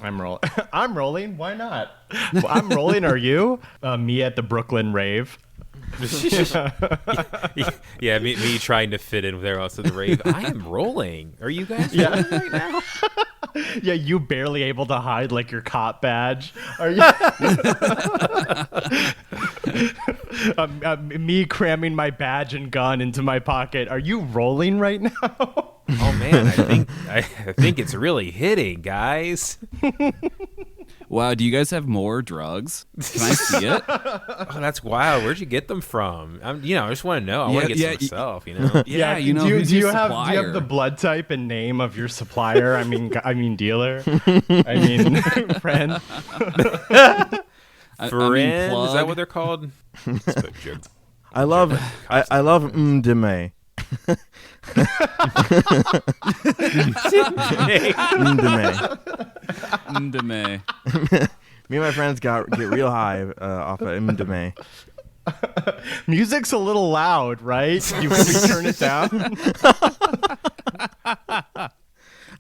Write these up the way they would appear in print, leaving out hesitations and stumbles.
I'm rolling. I'm rolling. Why not? Well, I'm rolling. Are you? Me at the Brooklyn rave. Yeah, me trying to fit in with everyone else at the rave. I am rolling. Are you guys rolling right now? Yeah, you barely able to hide like your cop badge. Are you? Me cramming my badge and gun into my pocket. Are you rolling right now? Oh man, I think it's really hitting, guys. Wow, do you guys have more drugs? Can I see it? Oh, that's wild. Where'd you get them from? I just want to know. I want to get some myself. Yeah, Do you have the blood type and name of your supplier? I mean dealer. I mean friend. Friend? Is that what they're called? Joke. I love Deme. Ndeme. Me and my friends get real high off of Ndeme. Music's a little loud, right? You turn it down.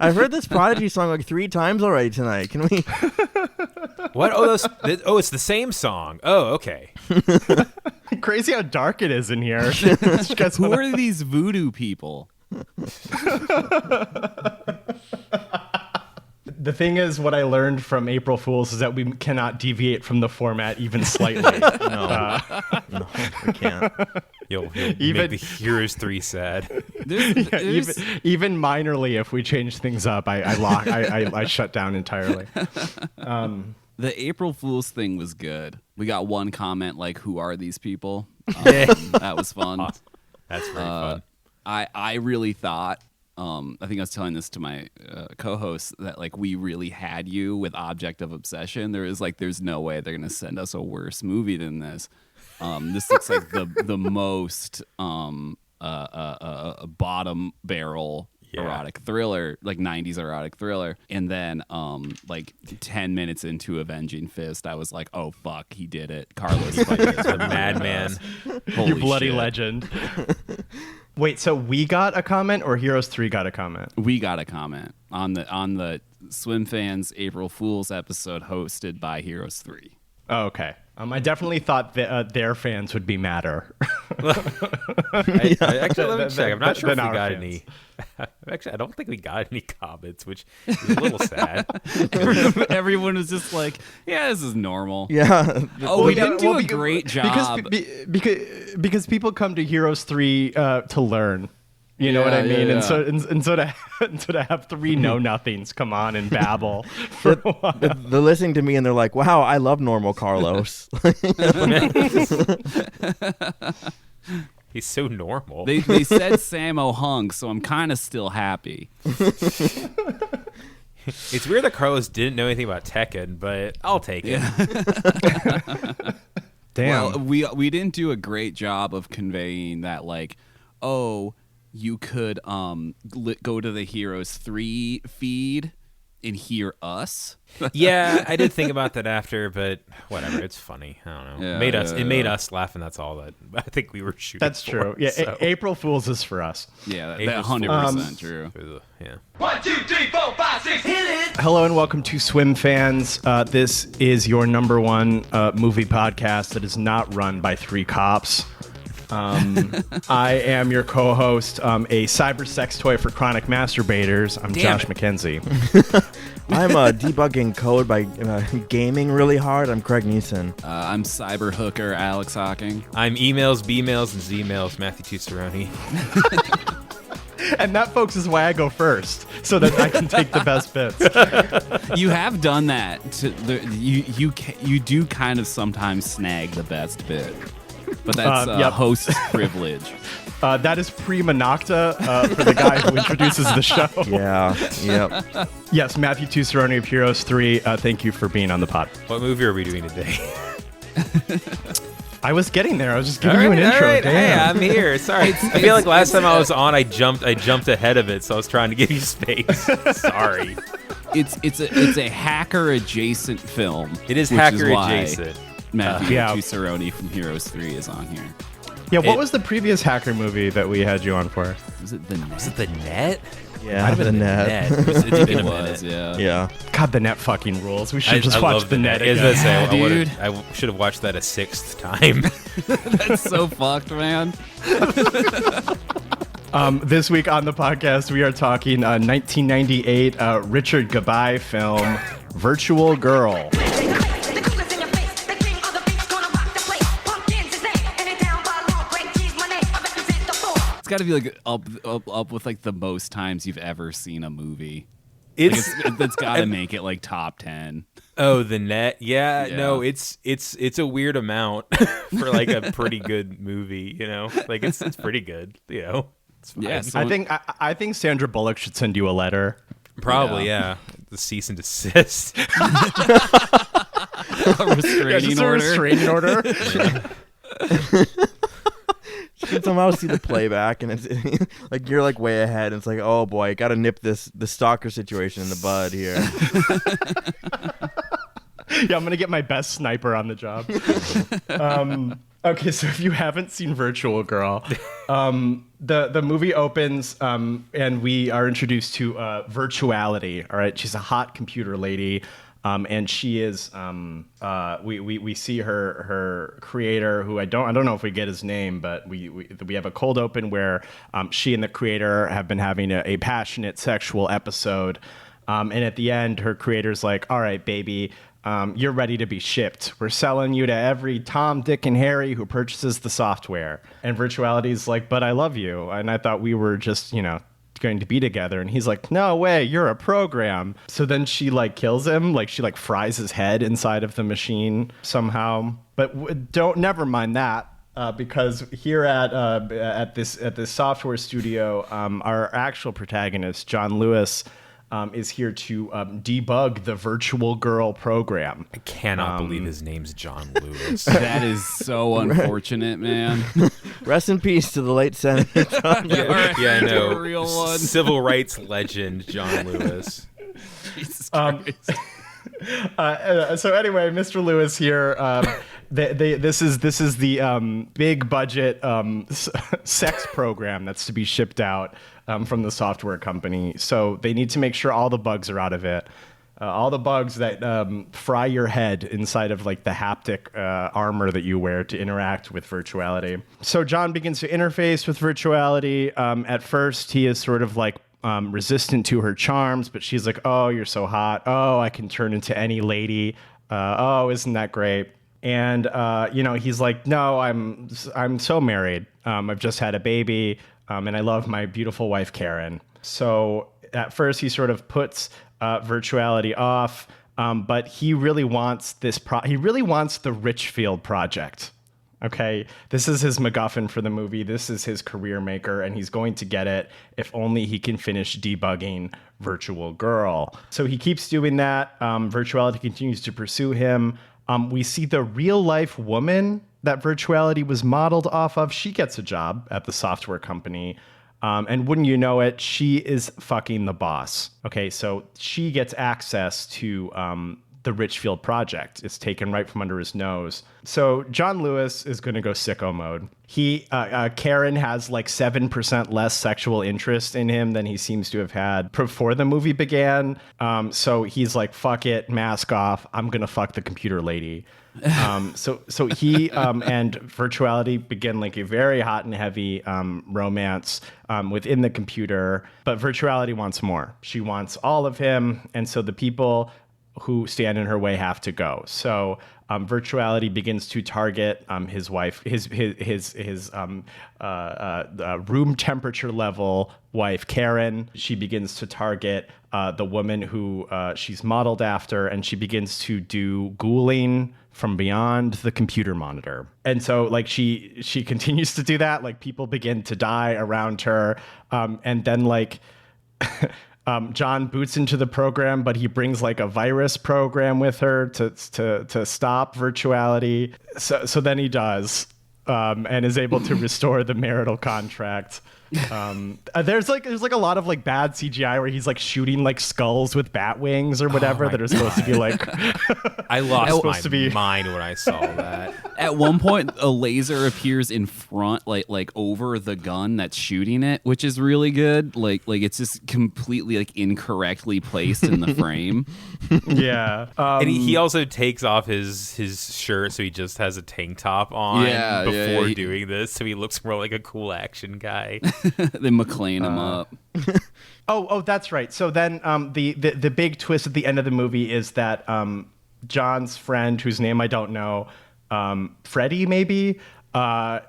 I've heard this Prodigy song like 3 times already tonight. Can we? What? Oh, it's the same song. Oh, okay. Crazy how dark it is in here. Who are these voodoo people? The thing is, what I learned from April Fools is that we cannot deviate from the format even slightly. No, we can't. You'll make the Heroes 3 sad. Even minorly, if we change things up, I shut down entirely. The April Fool's thing was good. We got one comment like, "Who are these people?" That was fun. Awesome. That's very fun. I really thought. I think I was telling this to my co-host that like we really had you with Object of Obsession. There's no way they're gonna send us a worse movie than this. This looks like the most bottom barrel erotic thriller, like 90s erotic thriller. And then like 10 minutes into Avenging Fist, I was like, oh fuck, he did it. Carlos the madman. You bloody legend. Wait, so we got a comment or Heroes 3 got a comment? We got a comment on the Swim Fans April Fools episode hosted by Heroes 3. Oh, okay. I definitely thought that their fans would be madder. Actually, let me check. I'm not sure if we got fans. any. Actually, I don't think we got any comments, which is a little sad. Everyone was just like, yeah, this is normal. Yeah. Oh, we didn't do a great job. Because people come to Heroes 3 to learn. You know what I mean? Yeah. And so to have 3 know-nothings come on and babble for a while. They're listening to me and they're like, wow, I love normal Carlos. He's so normal. They said Sammo hung, so I'm kind of still happy. It's weird that Carlos didn't know anything about Tekken, but I'll take it. Damn. Well, we didn't do a great job of conveying that, like, oh, you could go to the Heroes 3 feed and hear us. Yeah, I did think about that after, but whatever. It's funny. I don't know. Yeah, It made us laugh, and that's all that I think we were shooting. That's for, true. Yeah, so. April Fools is for us. Yeah, April's 100% true. Yeah. 1, 2, 3, 4, 5, 6, hit it! Hello and welcome to Swim Fans. This is your number one movie podcast that is not run by 3 cops. I am your co-host, a cyber sex toy for chronic masturbators. I'm Josh McKenzie. I'm debugging code by gaming really hard. I'm Craig Neeson. I'm cyber hooker Alex Hawking. I'm emails, B-mails, and Z-mails, Matthew Tucciarone. And that, folks, is why I go first, so that I can take the best bits. You have done that. You do kind of sometimes snag the best bit. But that's host's privilege. That is prima nocta for the guy who introduces the show. Yeah, yep. Yes, Matthew Tucciarone of Heroes 3. Thank you for being on the pod. What movie are we doing today? I was getting there. I was just giving you an intro. Right. Damn. Hey, I'm here. Sorry. I feel like last time I was on, I jumped ahead of it, so I was trying to give you space. Sorry. It's a hacker adjacent film. It is hacker adjacent. Matthew Tucciarone from Heroes 3 is on here. Yeah, what was the previous hacker movie that we had you on for? Was it the Net? Was it The Net? Yeah, the net. It's been a It minute. was, yeah. Yeah. God, the Net fucking rules. We should I just watch love the Net I was again. gonna say, dude. I should have watched that a sixth time. That's so fucked, man. This week on the podcast, we are talking 1998 Richard Gabai film, Virtual Girl. It's got to be like up with like the most times you've ever seen a movie. It's That's got to make it like top 10. Oh, The Net. Yeah, Yeah. no, it's a weird amount for like a pretty good movie, you know? Like it's pretty good, you know. It's fine. Yeah, so I think Sandra Bullock should send you a letter. Probably, yeah. The cease and desist. a restraining Just a order. restraining order. You can somehow see the playback, and it's like you're like way ahead. And it's like, oh boy, got to nip the stalker situation in the bud here. Yeah, I'm gonna get my best sniper on the job. Okay, so if you haven't seen Virtual Girl, the movie opens and we are introduced to Virtuality. All right, she's a hot computer lady, and she is we see her creator, who I don't know if we get his name, but we have a cold open where she and the creator have been having a passionate sexual episode, and at the end, her creator's like, "All right, baby." You're ready to be shipped. We're selling you to every Tom, Dick, and Harry who purchases the software. And Virtuality's like, but I love you. And I thought we were just, going to be together. And he's like, no way, you're a program. So then she kills him. She fries his head inside of the machine somehow. But never mind that. Because here at this software studio, our actual protagonist, John Lewis, is here to debug the Virtual Girl program. I cannot believe his name's John Lewis. That is so unfortunate, man. Rest in peace to the late Senator John Lewis. Yeah, I know. A real one. Civil rights legend John Lewis. Jesus Christ. So anyway, Mr. Lewis here. This is the big budget sex program that's to be shipped out from the software company. So they need to make sure all the bugs are out of it. All the bugs that fry your head inside of the haptic armor that you wear to interact with Virtuality. So John begins to interface with Virtuality. At first, he is sort of resistant to her charms, but she's like, "Oh, you're so hot. Oh, I can turn into any lady. Oh, isn't that great?" And he's like, "No, I'm so married. I've just had a baby, and I love my beautiful wife Karen." So at first, he sort of puts Virtuality off, but he really wants he really wants the Richfield project. Okay, this is his MacGuffin for the movie. This is his career maker, and he's going to get it if only he can finish debugging Virtual Girl. So he keeps doing that. Virtuality continues to pursue him. We see the real life woman that Virtuality was modeled off of. She gets a job at the software company. And wouldn't you know it, she is fucking the boss. Okay, so she gets access to the Richfield project. It's taken right from under his nose. So John Lewis is going to go sicko mode. Karen has 7% less sexual interest in him than he seems to have had before the movie began. So he's like, fuck it, mask off. I'm going to fuck the computer lady. So he and Virtuality begin a very hot and heavy romance within the computer. But Virtuality wants more. She wants all of him. And so the people who stand in her way have to go. So Virtuality begins to target his wife, his room temperature level wife, Karen. She begins to target the woman who she's modeled after, and she begins to do ghouling from beyond the computer monitor. And so she continues to do that. People begin to die around her. And then John boots into the program, but he brings a virus program with her to stop Virtuality. So then he does, and is able to restore the marital contract. There's like a lot of like bad CGI where he's like shooting like skulls with bat wings or whatever that are supposed to be like. I lost supposed my to be- mind when I saw that. At one point, a laser appears in front, like over the gun that's shooting it, which is really good. Like it's just completely like incorrectly placed in the frame. Yeah. And he also takes off his shirt, so he just has a tank top on before doing this, so he looks more like a cool action guy. They McLean him up. Oh, that's right. So then the big twist at the end of the movie is that John's friend, whose name I don't know, Freddie maybe,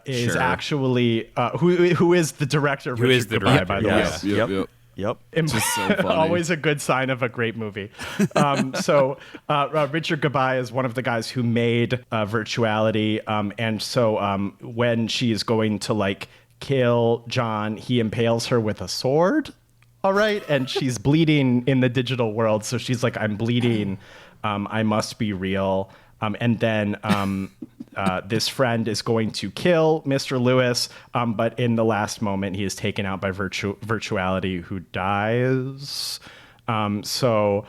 is actually who is the director of Richard Goodbye, by the way. Yep. Just so funny. Always a good sign of a great movie. So Richard Gabai is one of the guys who made Virtuality. And so when she is going to like kill John, he impales her with a sword. All right. And she's bleeding in the digital world. So she's like, I'm bleeding. I must be real. And then this friend is going to kill Mr. Lewis, but in the last moment, he is taken out by Virtuality, who dies. So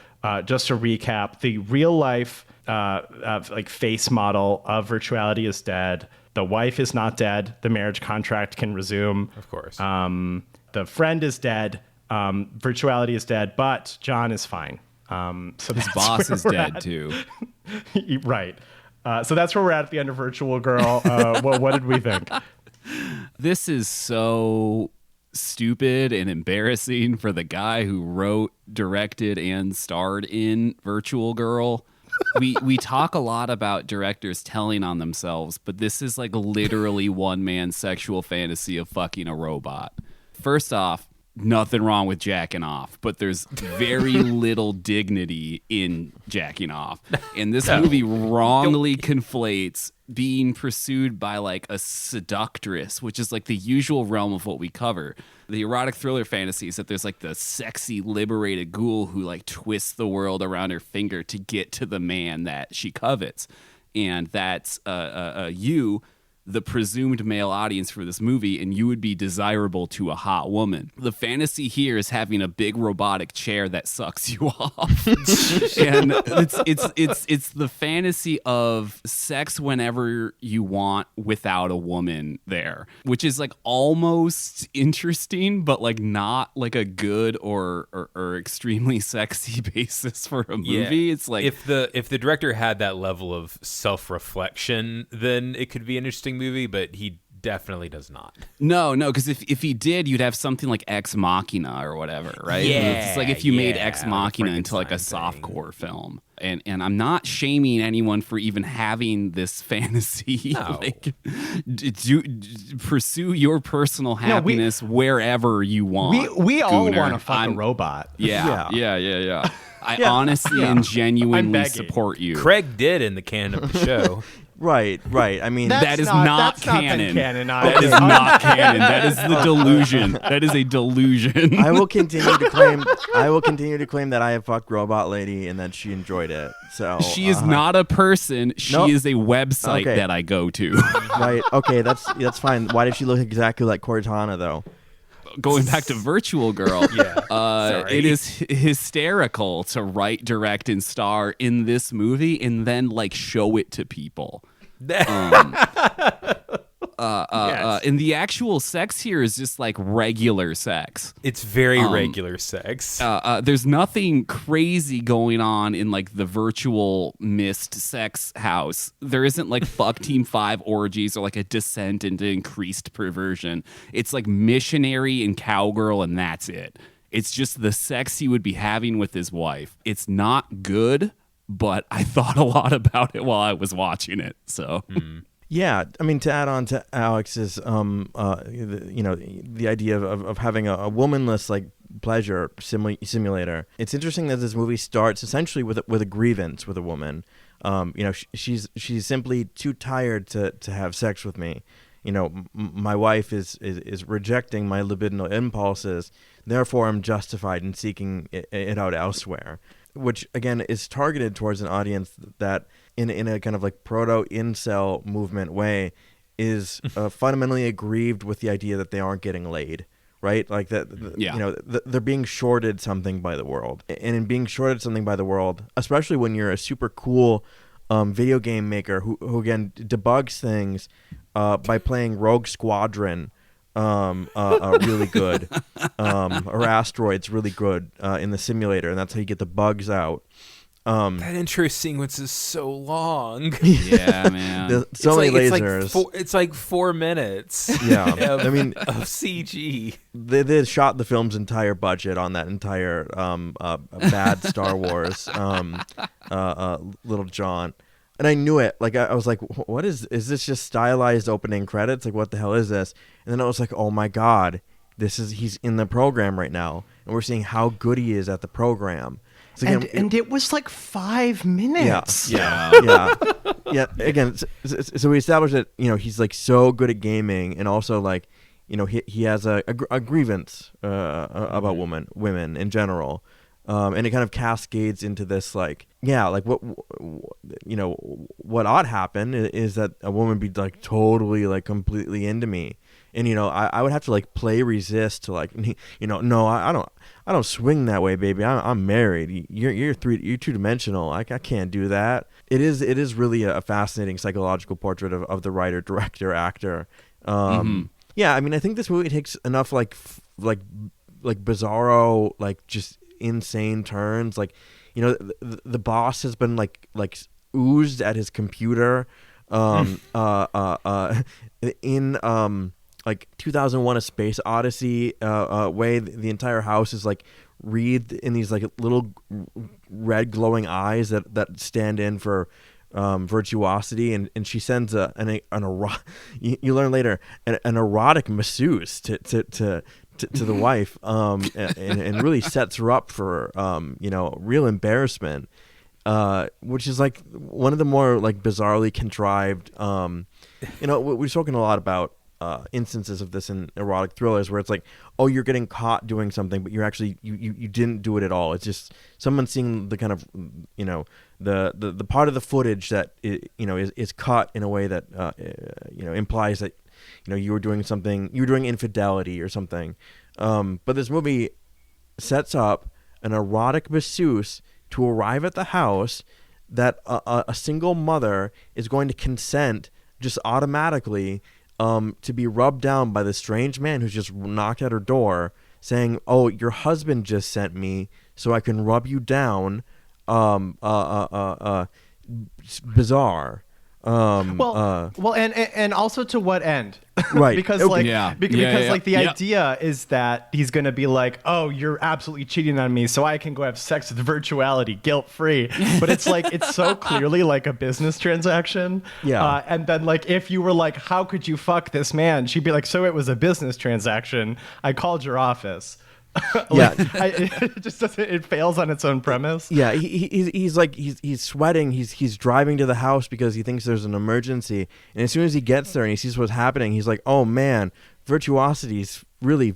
just to recap, the real life like face model of Virtuality is dead. The wife is not dead. The marriage contract can resume. Of course. The friend is dead. Virtuality is dead, but John is fine. So His boss is dead too. Right. So that's where we're at the end of Virtual Girl. What did we think? This is so stupid and embarrassing for the guy who wrote, directed, and starred in Virtual Girl. We talk a lot about directors telling on themselves, but this is like literally one man's sexual fantasy of fucking a robot. First off, nothing wrong with jacking off, but there's very little dignity in jacking off. And this movie wrongly conflates being pursued by like a seductress, which is like the usual realm of what we cover. The erotic thriller fantasies that there's like the sexy liberated ghoul who like twists the world around her finger to get to the man that she covets. And that's you, the presumed male audience for this movie, and you would be desirable to a hot woman. The fantasy here is having a big robotic chair that sucks you off. And it's the fantasy of sex whenever you want without a woman there, which is like almost interesting, but like not like a good or extremely sexy basis for a movie. Yeah. It's like if the director had that level of self-reflection, then it could be an interesting movie, but he definitely does not. No, because if he did, you'd have something like Ex Machina or whatever, right? Yeah, it's like if you made yeah, Ex Machina into like a Frankenstein softcore film. And I'm not shaming anyone for even having this fantasy. No. Like, pursue your personal happiness wherever you want. We all Gooner. want to fuck a robot. Yeah. I honestly and genuinely begging. support you. Craig did in the canon of the show. Right. I mean, That is not that's not canon. been canonized. That is not canon. That is the delusion. That is a delusion. I will continue to claim that I have fucked Robot Lady and that she enjoyed it. So She is not a person. She Nope. is a website Okay. that I go to. right. Okay, that's fine. Why did she look exactly like Cortana though? Going back to Virtual Girl, Sorry. it is hysterical to write, direct, and star in this movie and then like show it to people. And the actual sex here is just like regular sex. It's very regular sex. There's nothing crazy going on in like the virtual mist sex house. There isn't like fuck Team 5 orgies or like a descent into increased perversion. It's like missionary and cowgirl, and that's it. It's just the sex he would be having with his wife. It's not good, but I thought a lot about it while I was watching it. So. Yeah, I mean, to add on to Alex's, the idea of having a womanless like pleasure simulator. It's interesting that this movie starts essentially with a grievance with a woman. She's simply too tired to have sex with me. My wife is rejecting my libidinal impulses. Therefore, I'm justified in seeking it out elsewhere. Which again is targeted towards an audience that, in a kind of like proto-incel movement way, is fundamentally aggrieved with the idea that they aren't getting laid, right? Like that, they're being shorted something by the world, and in being shorted something by the world, especially when you're a super cool video game maker who again debugs things by playing Rogue Squadron really good, or Asteroids really good in the simulator, and that's how you get the bugs out. That intro sequence is so long. Yeah, man. So many lasers. It's like 4 minutes. Yeah, of, I mean, of CG. They shot the film's entire budget on that entire bad Star Wars Little John. And I knew it. Like I was like, "What is this? Just stylized opening credits? Like, what the hell is this?" And then I was like, "Oh my god, he's in the program right now, and we're seeing how good he is at the program." So again, and it was like 5 minutes. Yeah. Again, so we established that he's like so good at gaming, and also like he has a grievance about women in general. And it kind of cascades into this like what ought happen is that a woman be like totally like completely into me, and I would have to like play resist to like no, I don't swing that way, baby. I'm married. You're two-dimensional. I can't do that. It is really a fascinating psychological portrait of the writer, director, actor. Yeah, I mean, I think this movie takes enough like bizarro, like just insane turns. Like the boss has been like oozed at his computer in like 2001 A Space Odyssey way. The entire house is like wreathed in these like little red glowing eyes that stand in for virtuosity, and she sends an you learn later an erotic masseuse to the wife, and really sets her up for real embarrassment, which is like one of the more like bizarrely contrived. We've spoken a lot about instances of this in erotic thrillers where it's like, oh, you're getting caught doing something, but you're actually you didn't do it at all. It's just someone seeing the kind of the part of the footage that is cut in a way that implies that you were doing something, you were doing infidelity or something. But this movie sets up an erotic masseuse to arrive at the house that a single mother is going to consent just automatically to be rubbed down by the strange man who's just knocked at her door saying, "Oh, your husband just sent me so I can rub you down." Bizarre. And also to what end? Right. because like the idea is that he's going to be like, oh, you're absolutely cheating on me, so I can go have sex with virtuality guilt free. But it's like, it's so clearly like a business transaction. Yeah. And then like, if you were like, how could you fuck this man? She'd be like, so it was a business transaction. I called your office. It just doesn't. It fails on its own premise. Yeah, he's sweating. He's driving to the house because he thinks there's an emergency. And as soon as he gets there and he sees what's happening, he's like, "Oh man, virtuosity's really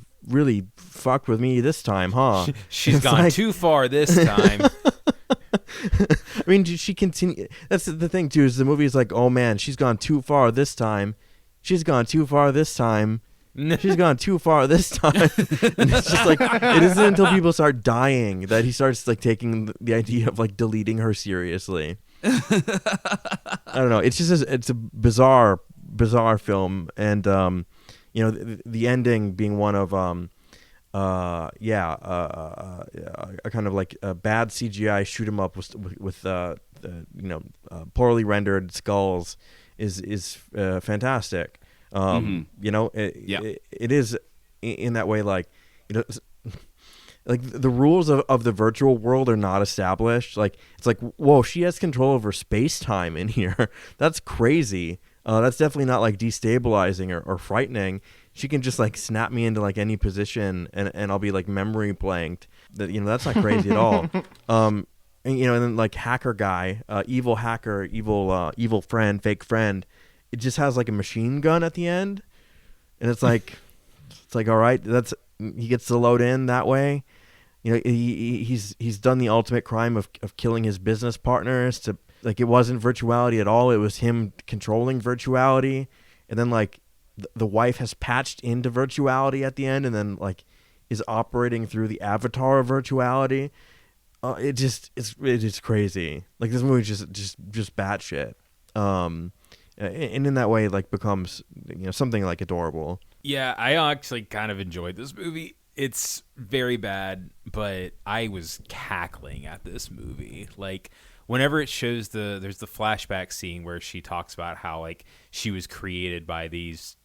fucked with me this time, huh?" She's gone too far this time. I mean, she continue. That's the thing too. Is the movie's like, "Oh man, she's gone too far this time. She's gone too far this time." She's gone too far this time. And it's just like, it isn't until people start dying that he starts like taking the idea of like deleting her seriously. I don't know. It's just it's a bizarre film, and the ending being one of a kind of like a bad CGI shoot 'em up with poorly rendered skulls is fantastic. It is in that way, like, like the rules of the virtual world are not established. Like, it's like, whoa, she has control over space-time in here. That's crazy. That's definitely not like destabilizing or frightening. She can just like snap me into like any position and I'll be like memory blanked. That's not crazy at all. And then like hacker guy, evil hacker, evil friend, fake friend. It just has like a machine gun at the end, and it's like all right, he gets to load in that way. He's done the ultimate crime of killing his business partners. To like, it wasn't virtuality at all. It was him controlling virtuality, and then like the wife has patched into virtuality at the end, and then like is operating through the avatar of virtuality. It is crazy. Like this movie just batshit. And in that way, like becomes something like adorable. Yeah, I actually kind of enjoyed this movie. It's very bad, but I was cackling at this movie. Like whenever it shows there's the flashback scene where she talks about how like she was created by these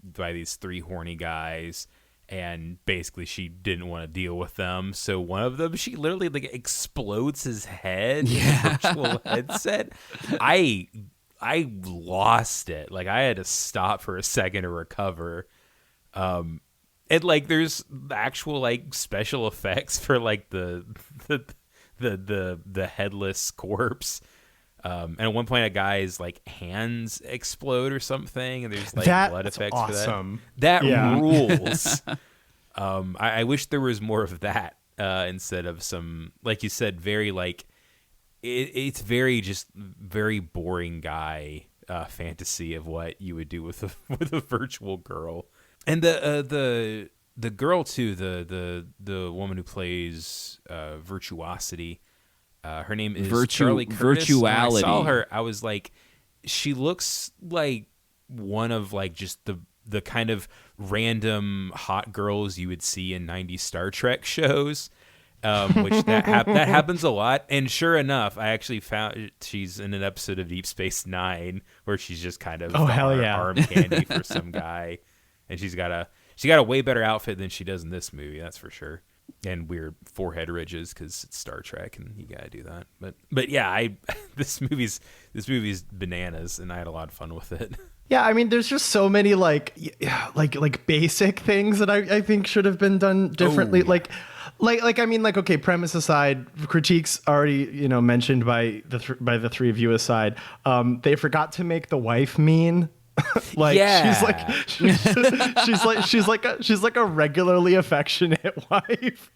three horny guys. And basically, she didn't want to deal with them. So one of them, she literally like explodes his head. Yeah, virtual headset. I lost it. Like I had to stop for a second to recover. And like there's actual like special effects for like the headless corpse. And at one point, a guy's like hands explode or something, and there's like blood effects awesome. for that. That rules. I wish there was more of that instead of some, like you said, very like it's very just very boring guy fantasy of what you would do with a virtual girl, and the girl too, the woman who plays Virtuosity. Her name is Charlie Curtis. Virtuality. When I saw her, I was like, she looks like one of like just the kind of random hot girls you would see in 90s Star Trek shows, which that happens a lot. And sure enough, I actually found she's in an episode of Deep Space Nine where she's just kind of arm candy for some guy, and she got a way better outfit than she does in this movie. That's for sure. And weird forehead ridges because it's Star Trek and you gotta do that. But yeah, this movie's bananas, and I had a lot of fun with it. Yeah, I mean, there's just so many like basic things that I think should have been done differently. Oh. Like I mean, like, okay, premise aside, critiques already mentioned by the three of you aside, they forgot to make the wife mean. Like yeah. she's like a regularly affectionate wife,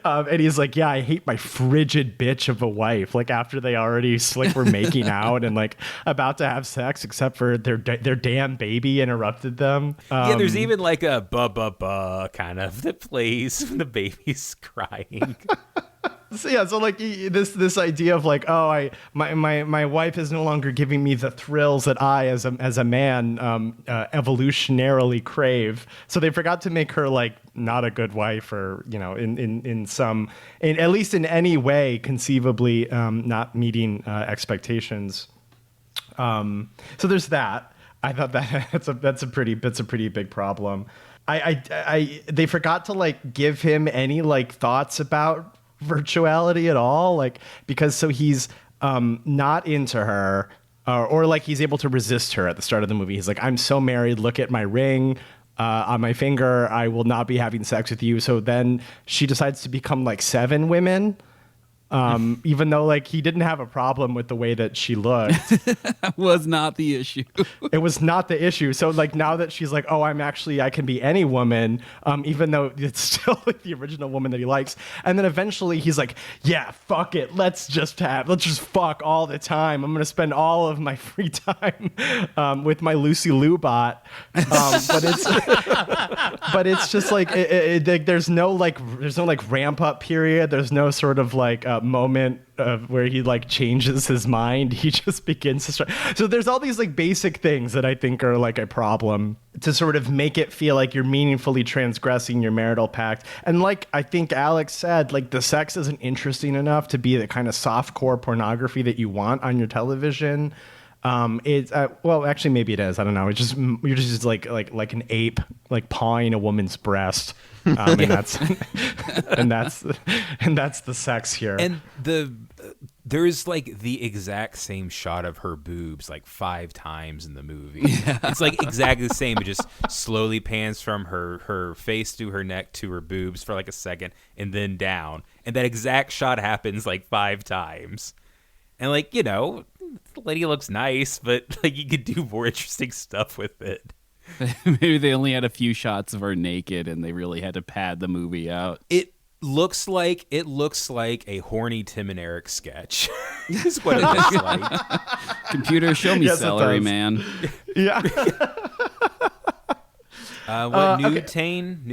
and he's like, yeah, I hate my frigid bitch of a wife. Like after they already like were making out and like about to have sex, except for their damn baby interrupted them. Yeah, there's even like a ba kind of that plays when the baby's crying. So like this idea of like, oh, my wife is no longer giving me the thrills that I as a man evolutionarily crave. So they forgot to make her like not a good wife, or in at least in any way conceivably not meeting expectations. So there's that. I thought that's a pretty big problem. They forgot to like give him any like thoughts about virtuality at all, like because so he's not into her, or like he's able to resist her at the start of the movie. He's like, I'm so married, look at my ring on my finger, I will not be having sex with you. So then she decides to become like 7 women, even though like he didn't have a problem with the way that she looked. Was not the issue. It was not the issue. So like now that she's like, oh, I can be any woman, even though it's still like the original woman that he likes. And then eventually he's like, yeah, fuck it. Let's just fuck all the time. I'm going to spend all of my free time with my Lucy Liu bot. But it's just like, there's no ramp up period. There's no sort of like moment where he like changes his mind. He just begins to start. So there's all these like basic things that I think are like a problem to sort of make it feel like you're meaningfully transgressing your marital pact. And like I think Alex said, like the sex isn't interesting enough to be the kind of softcore pornography that you want on your television. It's well, actually, maybe it is. I don't know. It's just you're just like an ape, like pawing a woman's breast, and that's the sex here. And there's like the exact same shot of her boobs like 5 times in the movie. Yeah. It's like exactly the same. It just slowly pans from her face to her neck to her boobs for like a second, and then down. And that exact shot happens like 5 times. And like the lady looks nice, but like you could do more interesting stuff with it. Maybe they only had a few shots of her naked, and they really had to pad the movie out. It looks like a horny Tim and Eric sketch. Is what it looks like. Computer, show me celery, man. Yeah. Nude okay. Tane?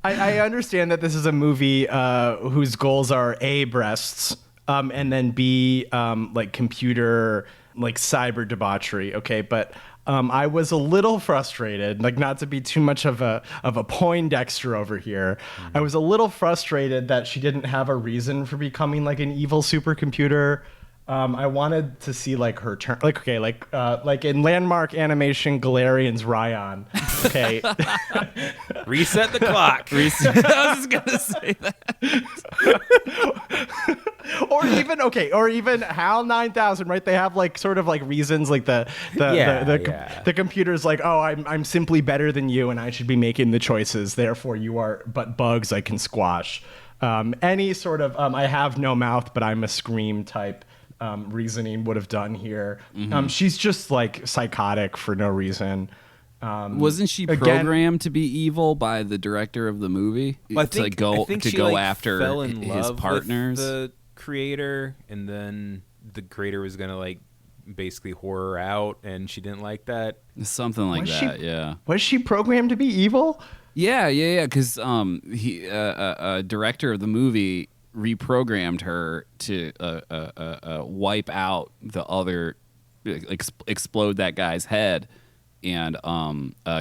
I understand that this is a movie whose goals are A, breasts, and then B, like computer, like cyber debauchery. Okay, but I was a little frustrated, like not to be too much of a Poindexter over here. I was a little frustrated that she didn't have a reason for becoming like an evil supercomputer. I wanted to see like her turn, like like in landmark animation Galarian's Ryan. Okay, Reset the clock. I was just gonna say that. or even HAL 9000, right? They have like sort of like reasons, like the computer's like, oh, I'm simply better than you, and I should be making the choices. Therefore, you are but bugs I can squash. Any sort of I have no mouth, but I'm a scream type. Reasoning would have done here. She's just like psychotic for no reason. Wasn't she programmed to be evil by the director of the movie? Well, to go after fell in his love partners. with the creator, and then the creator was gonna like basically whore her out, and she didn't like that. Something like that. Yeah. Was she programmed to be evil? Yeah. Because director of the movie reprogrammed her to wipe out the other, explode that guy's head, and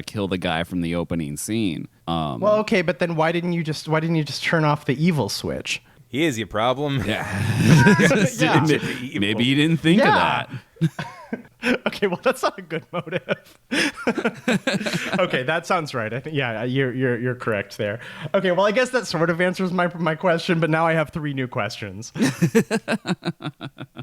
kill the guy from the opening scene. Well, okay, but then why didn't you just turn off the evil switch? He is your problem. Yeah. Yeah. Maybe you didn't think of that. Okay, well that's not a good motive. Okay, that sounds right. I think you're correct there. Okay, well I guess that sort of answers my question, but now I have 3 new questions.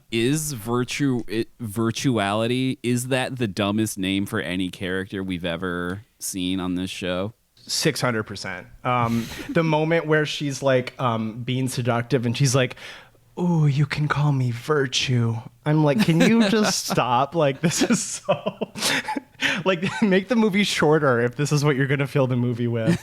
Is virtuality, is that the dumbest name for any character we've ever seen on this show? 600%. The moment where she's like being seductive and she's like, "Ooh, you can call me Virtue." I'm like, can you just stop? Like, this is so like, make the movie shorter if this is what you're gonna fill the movie with.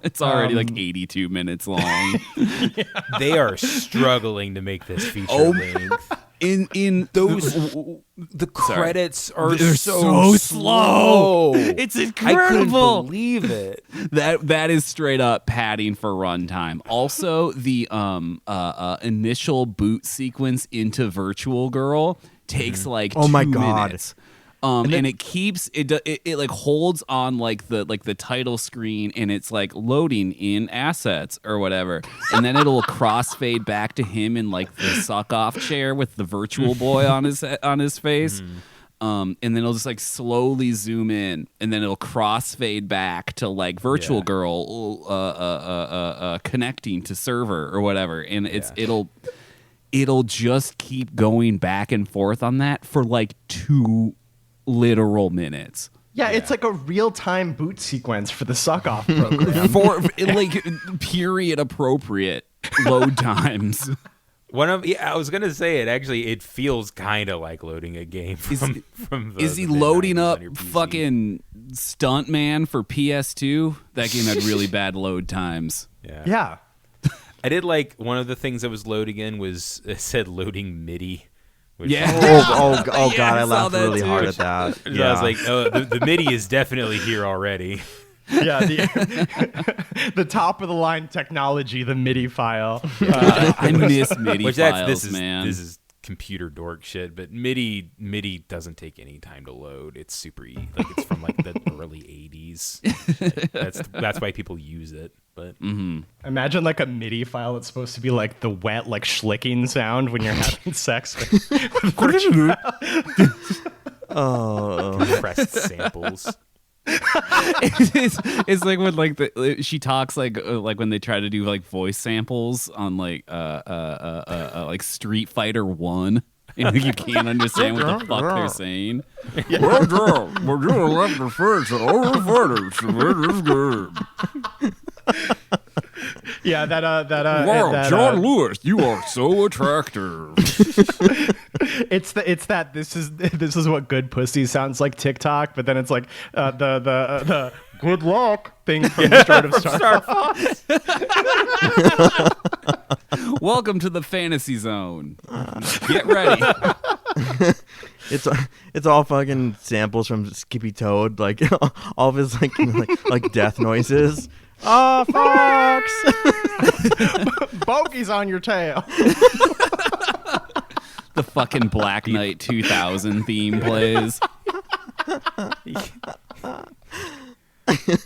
It's already like 82 minutes long. Yeah. They are struggling to make this feature length. In Those the credits are They're so slow. It's I incredible. couldn't believe it. That is straight up padding for runtime. Also, the initial boot sequence into Virtual Girl takes like 2 minutes. And it keeps it like holds on like the title screen, and it's like loading in assets or whatever, and then it'll crossfade back to him in like the suck off chair with the Virtual Boy on his face. And then it'll just like slowly zoom in, and then it'll crossfade back to like Virtual Girl connecting to server or whatever, and it'll just keep going back and forth on that for like 2 literal minutes. Yeah, it's like a real-time boot sequence for the suck-off program. For like period appropriate load times. I was gonna say it feels kind of like loading a game from Is he the loading mid-90s up on your PC. fucking Stuntman for PS2? That game had really bad load times. Yeah. I did like one of the things that was loading in was it said loading MIDI. Which God, Yeah, I laughed saw that really too. hard at that. So I was like, oh, the MIDI is definitely here already. Yeah, the top of the line technology, the MIDI file. I miss MIDI Which files, man. This is computer dork shit, but MIDI doesn't take any time to load. It's super easy. Like it's from like the early 80s. That's why people use it. But Imagine like a MIDI file that's supposed to be like the wet, like schlicking sound when you're having sex with virtual. compressed samples. it's like when like she talks like when they try to do like voice samples on like Street Fighter 1, and you can't understand what the fuck they're saying. Yeah, Wow, John Lewis, you are so attractive. This is what good pussy sounds like TikTok, but then it's like the good luck thing from the start of Star Fox. Welcome to the fantasy zone. Get ready. It's all fucking samples from Skippy Toad, like all of his like death noises. Oh, fox! Bogey's on your tail. The fucking Black Knight 2000 theme plays.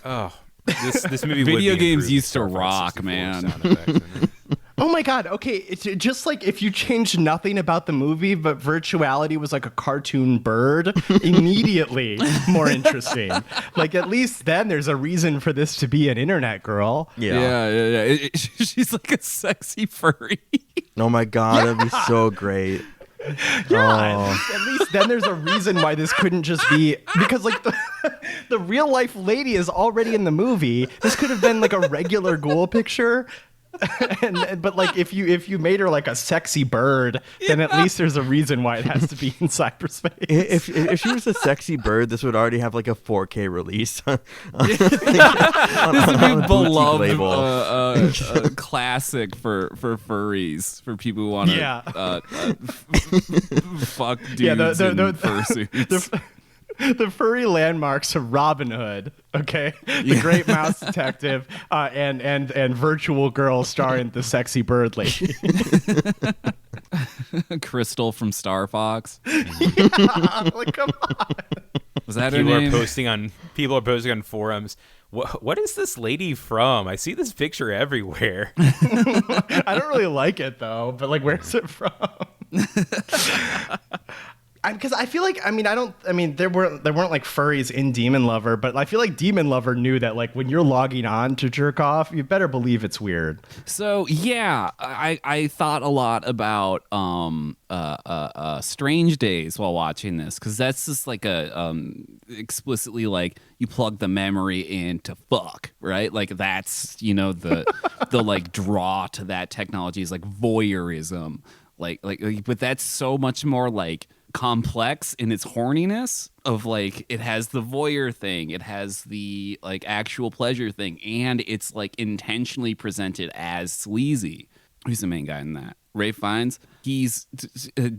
Oh, this movie. Video would be games improved used if to Star Fox rock, 64 man. sound effects in it. Oh my god, okay, it's just like if you changed nothing about the movie, but virtuality was like a cartoon bird, immediately more interesting. Like at least then there's a reason for this to be an internet girl. Yeah. She's like a sexy furry. Oh my god, that'd be so great. Yeah, at least then there's a reason why this couldn't just be, because like the real life lady is already in the movie. This could have been like a regular ghoul picture. But like if you made her like a sexy bird, then at least there's a reason why it has to be in cyberspace. If she was a sexy bird, this would already have like a 4K release. This would be a beloved label. classic for furries, for people who want to fuck dudes in fursuits. The furry landmarks of Robin Hood, okay, the Great Mouse Detective, and Virtual Girl starring the sexy bird lady. Crystal from Star Fox. Yeah, like come on. Was that her People name? are posting on forums. What is this lady from? I see this picture everywhere. I don't really like it though, but like, where's it from? Because I feel like there weren't like furries in Demon Lover, but I feel like Demon Lover knew that like when you're logging on to jerk off, you better believe it's weird. So yeah, I thought a lot about Strange Days while watching this, because that's just like a explicitly like you plug the memory in to fuck, right? Like that's the like draw to that technology is like voyeurism, like but that's so much more like complex in its horniness of like it has the voyeur thing, it has the like actual pleasure thing, and it's like intentionally presented as sleazy. Who's the main guy in that? Ralph Fiennes. He's a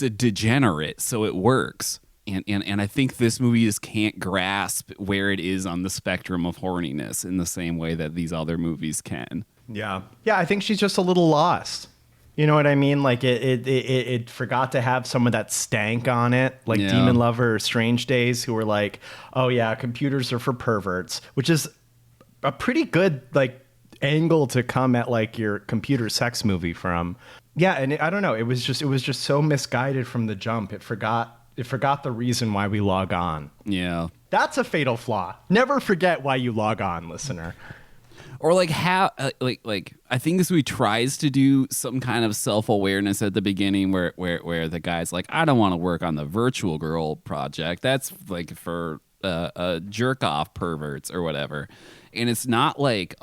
degenerate, so it works. And I think this movie just can't grasp where it is on the spectrum of horniness in the same way that these other movies can. Yeah, I think she's just a little lost. You know what I mean? Like it forgot to have some of that stank on it, like Yeah. Demon Lover or Strange Days, who were like, oh yeah, computers are for perverts, which is a pretty good like angle to come at like your computer sex movie from. Yeah, and I don't know, it was just so misguided from the jump. It forgot the reason why we log on. Yeah. That's a fatal flaw. Never forget why you log on, listener. Or like how like I think this movie tries to do some kind of self-awareness at the beginning where the guy's like, I don't want to work on the Virtual Girl project. That's like for jerk off perverts or whatever. And it's not like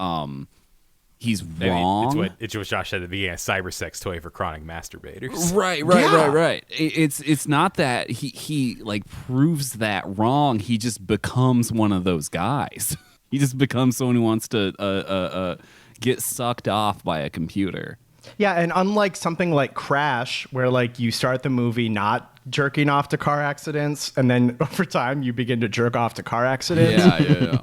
he's wrong. It's what Josh said at the beginning, a cyber sex toy for chronic masturbators. Right. It's not that he like proves that wrong. He just becomes one of those guys. He just becomes someone who wants to get sucked off by a computer. Yeah, and unlike something like Crash, where like you start the movie not jerking off to car accidents, and then over time you begin to jerk off to car accidents. Yeah.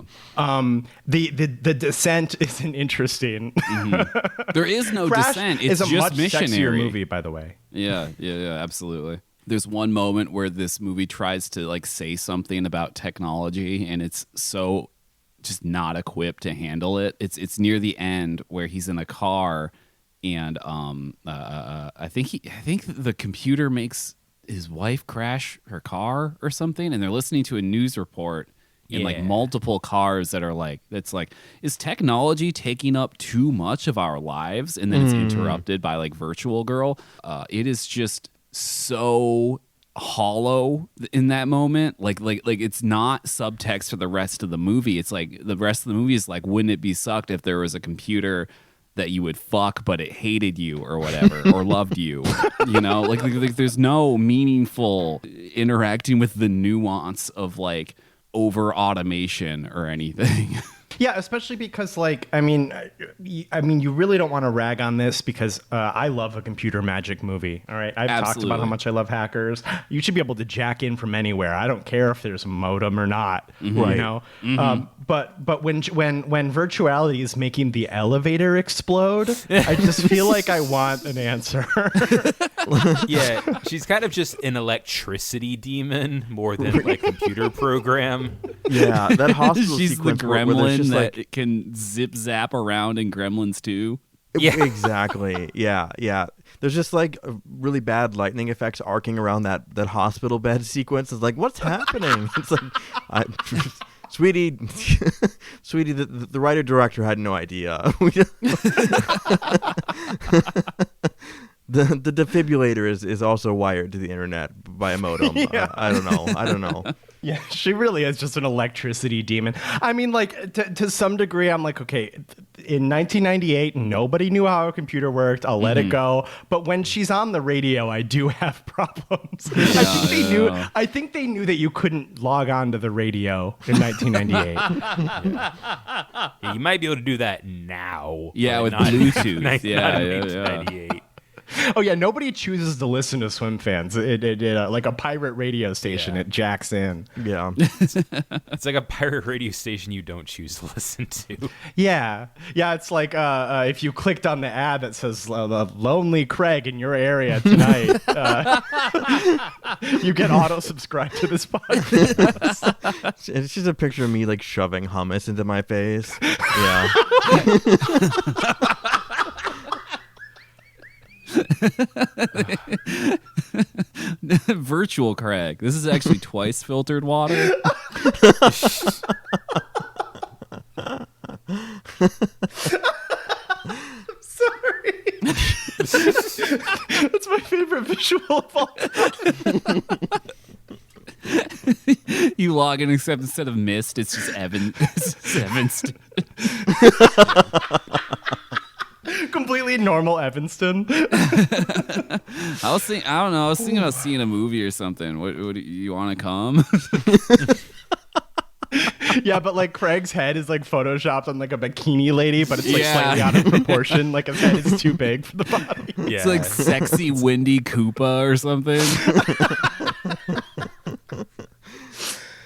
The descent isn't interesting. Mm-hmm. There is no Crash descent. It's is a just much missionary sexier movie, by the way. Yeah, absolutely. There's one moment where this movie tries to like say something about technology, and it's so just not equipped to handle it. It's near the end where he's in a car, and I think the computer makes his wife crash her car or something, and they're listening to a news report in like multiple cars that are like, it's like, is technology taking up too much of our lives? And then it's interrupted by like Virtual Girl. It is just so hollow in that moment. Like it's not subtext for the rest of the movie. It's like the rest of the movie is like, wouldn't it be sucked if there was a computer that you would fuck but it hated you or whatever or loved you, like there's no meaningful interacting with the nuance of like over automation or anything. Yeah, especially because, like, I mean, you really don't want to rag on this because I love a computer magic movie. All right, I've talked about how much I love hackers. You should be able to jack in from anywhere. I don't care if there's a modem or not. Right. You know, but when virtuality is making the elevator explode, I just feel like I want an answer. Yeah, she's kind of just an electricity demon more than like computer program. Yeah, that hospital She's the sequence where there's gremlin just that like can zip zap around in Gremlins 2. Yeah. exactly. Yeah. There's just like really bad lightning effects arcing around that hospital bed sequence. It's like, what's happening? It's like, sweetie, the writer director had no idea. The defibrillator is also wired to the internet by a modem. Yeah. I don't know. Yeah, she really is just an electricity demon. I mean, like, to some degree, I'm like, okay, in 1998, nobody knew how a computer worked. I'll let it go. But when she's on the radio, I do have problems. I think they knew that you couldn't log on to the radio in 1998. Yeah, you might be able to do that now. Yeah, but with not- Bluetooth. not Yeah. 1998. Oh yeah, nobody chooses to listen to Swim Fans. It like a pirate radio station. Yeah. It jacks in. Yeah. It's like a pirate radio station you don't choose to listen to. Yeah. It's like if you clicked on the ad that says "Lonely Craig" in your area tonight, you get auto subscribed to this podcast. It's just a picture of me like shoving hummus into my face. Yeah. Virtual Craig. This is actually twice filtered water. Sorry. That's my favorite visual of all time. You log in, except instead of Mist, it's just Evanston. Completely normal Evanston. I was thinking about seeing a movie or something. What do you want to come? Yeah, but like Craig's head is like photoshopped on like a bikini lady, but it's like Yeah. slightly out of proportion. Like his head is too big for the body. Yeah. It's like sexy Wendy Koopa or something.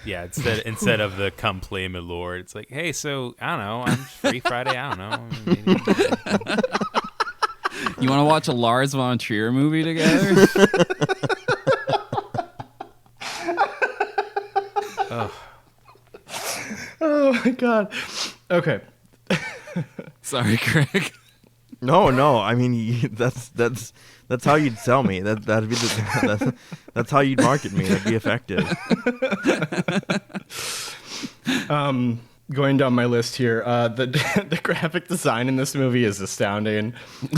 Yeah, instead of the "come play me, Lord," it's like, hey, so I don't know, I'm free Friday. I don't know. Maybe. You want to watch a Lars von Trier movie together? Oh my god. Okay. Sorry, Craig. No. I mean, that's how you'd sell me. That'd be that's how you'd market me. That'd be effective. Going down my list here, the graphic design in this movie is astounding.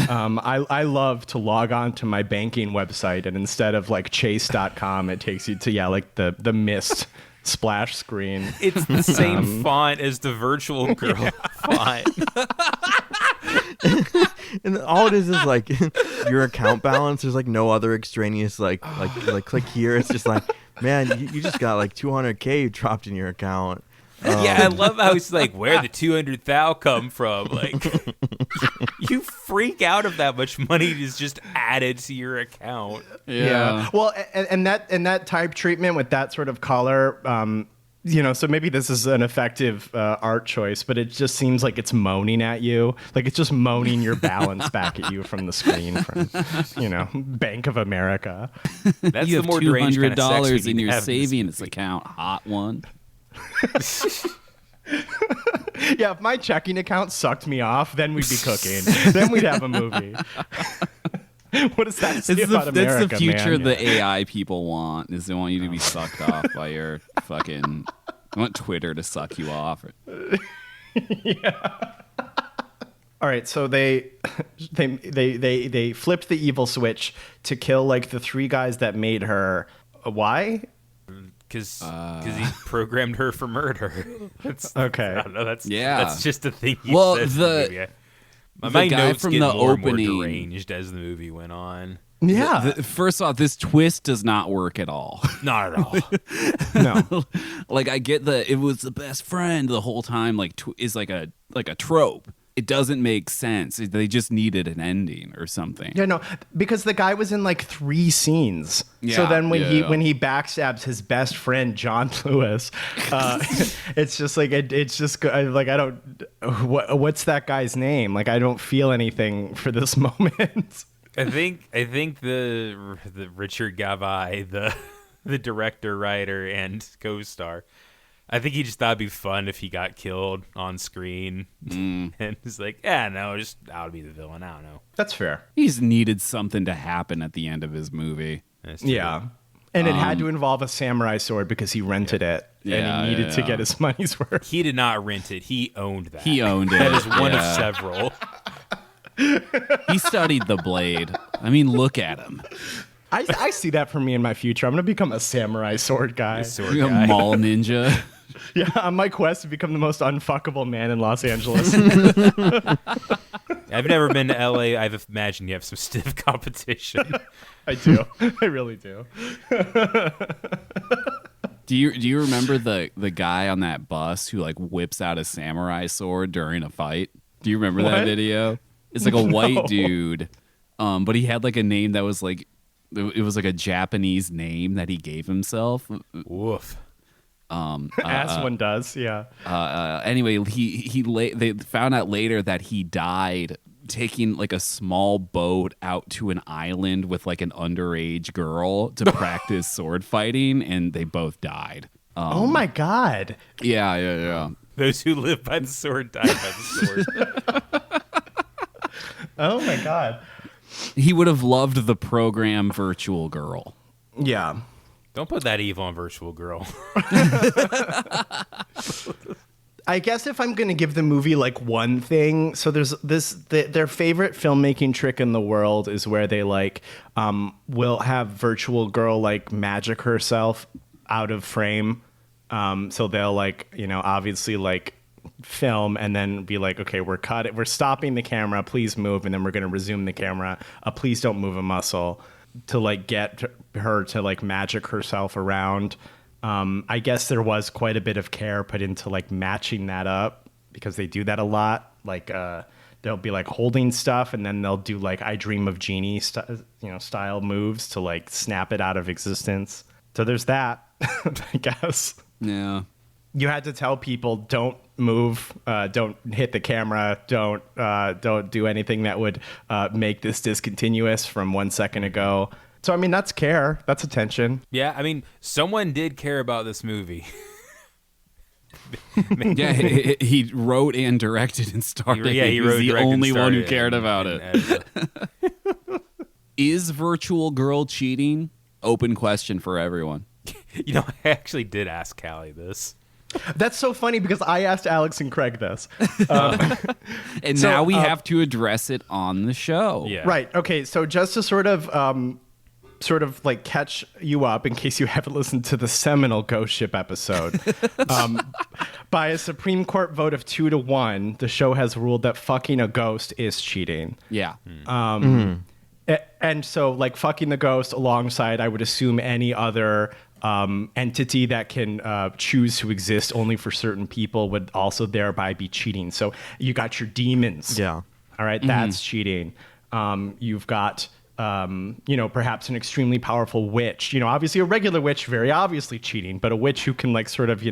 I love to log on to my banking website, and instead of like chase.com, it takes you to like the Mist splash screen. It's the same font as the Virtual Girl font. And all it is like your account balance. There's like no other extraneous like click here. It's just like, man, you just got like 200K dropped in your account. Yeah, I love how he's like, where the 200,000 come from? Like, you freak out if that much money is just added to your account. Yeah. Well, and that type treatment with that sort of color, so maybe this is an effective art choice, but it just seems like it's moaning at you. Like it's just moaning your balance back at you from the screen from, Bank of America. That's You the have more deranged kind of sex we $200 need in to your have in this savings movie. account. Hot one. Yeah, if my checking account sucked me off, then we'd be cooking. Then we'd have a movie. What does that say about America, That's the future man? the AI people want, is they want you to be sucked off by your fucking... They want Twitter to suck you off. All right, so they flipped the evil switch to kill like the three guys that made her. Why? Because he programmed her for murder. Okay. I don't know. That's just a thing. He Well, says in the- movie. the My guy notes from get the more and more opening- deranged as the movie went on. Yeah. First off, this twist does not work at all. Not at all. No. Like, I get it was the best friend the whole time, like is like a trope. It doesn't make sense. They just needed an ending or something. Yeah, no, because the guy was in like 3 scenes. So Yeah, then when yeah. when he backstabs his best friend John Lewis, it's just like it's just like I don't what's that guy's name? Like I don't feel anything for this moment. I think the Richard Gavai, the director, writer, and co-star, I think he just thought it'd be fun if he got killed on screen, and it's like, no, just I'll be the villain. I don't know. That's fair. He's needed something to happen at the end of his movie. That's true. Yeah. And it had to involve a samurai sword because he rented it Yeah, and he needed to yeah. get his money's worth. He did not rent it. He owned that. He owned it. That is one Yeah. of several. He studied the blade. I mean, look at him. I see that for me in my future. I'm going to become a samurai sword guy. Sword A guy. mall ninja. Yeah, on my quest to become the most unfuckable man in Los Angeles. I've never been to LA. I've imagined you have some stiff competition. I do. I really do. Do you remember the guy on that bus who like whips out a samurai sword during a fight? Do you remember that What? video? It's like a white No. dude, but he had like a name that was like it was like a Japanese name that he gave himself. Woof. As one does, yeah. Anyway, they found out later that he died taking like a small boat out to an island with like an underage girl to practice sword fighting, and they both died. Oh my God. Yeah. Those who live by the sword die by the sword. Oh my God. He would have loved the program Virtual Girl. Yeah. Don't put that evil on Virtual Girl. I guess if I'm going to give the movie like one thing, so there's their favorite filmmaking trick in the world is where they like will have Virtual Girl like magic herself out of frame. So they'll like, obviously like film and then be like, okay, we're stopping the camera, please move, and then we're going to resume the camera. Please don't move a muscle, to like get her to like magic herself around. I guess there was quite a bit of care put into like matching that up because they do that a lot. Like they'll be like holding stuff and then they'll do like I Dream of Jeannie style moves to like snap it out of existence. So there's that, I guess. Yeah. You had to tell people don't move, don't hit the camera, don't do anything that would make this discontinuous from 1 second ago. So, I mean, that's care. That's attention. Yeah, I mean, someone did care about this movie. Yeah, he wrote and directed and starred. He wrote, the directed, and only one who starred cared about and it. edited. Is Virtual Girl cheating? Open question for everyone. I actually did ask Callie this. That's so funny because I asked Alex and Craig this. And So, now we have to address it on the show. Yeah. Right. Okay. So just to sort of like catch you up in case you haven't listened to the seminal Ghost Ship episode, by a Supreme Court vote of 2-1, the show has ruled that fucking a ghost is cheating. Yeah. And so like fucking the ghost alongside, I would assume, any other entity that can choose to exist only for certain people would also thereby be cheating. So you got your demons. Yeah. All right. That's cheating. You've got, perhaps an extremely powerful witch. Obviously a regular witch, very obviously cheating, but a witch who can like sort of,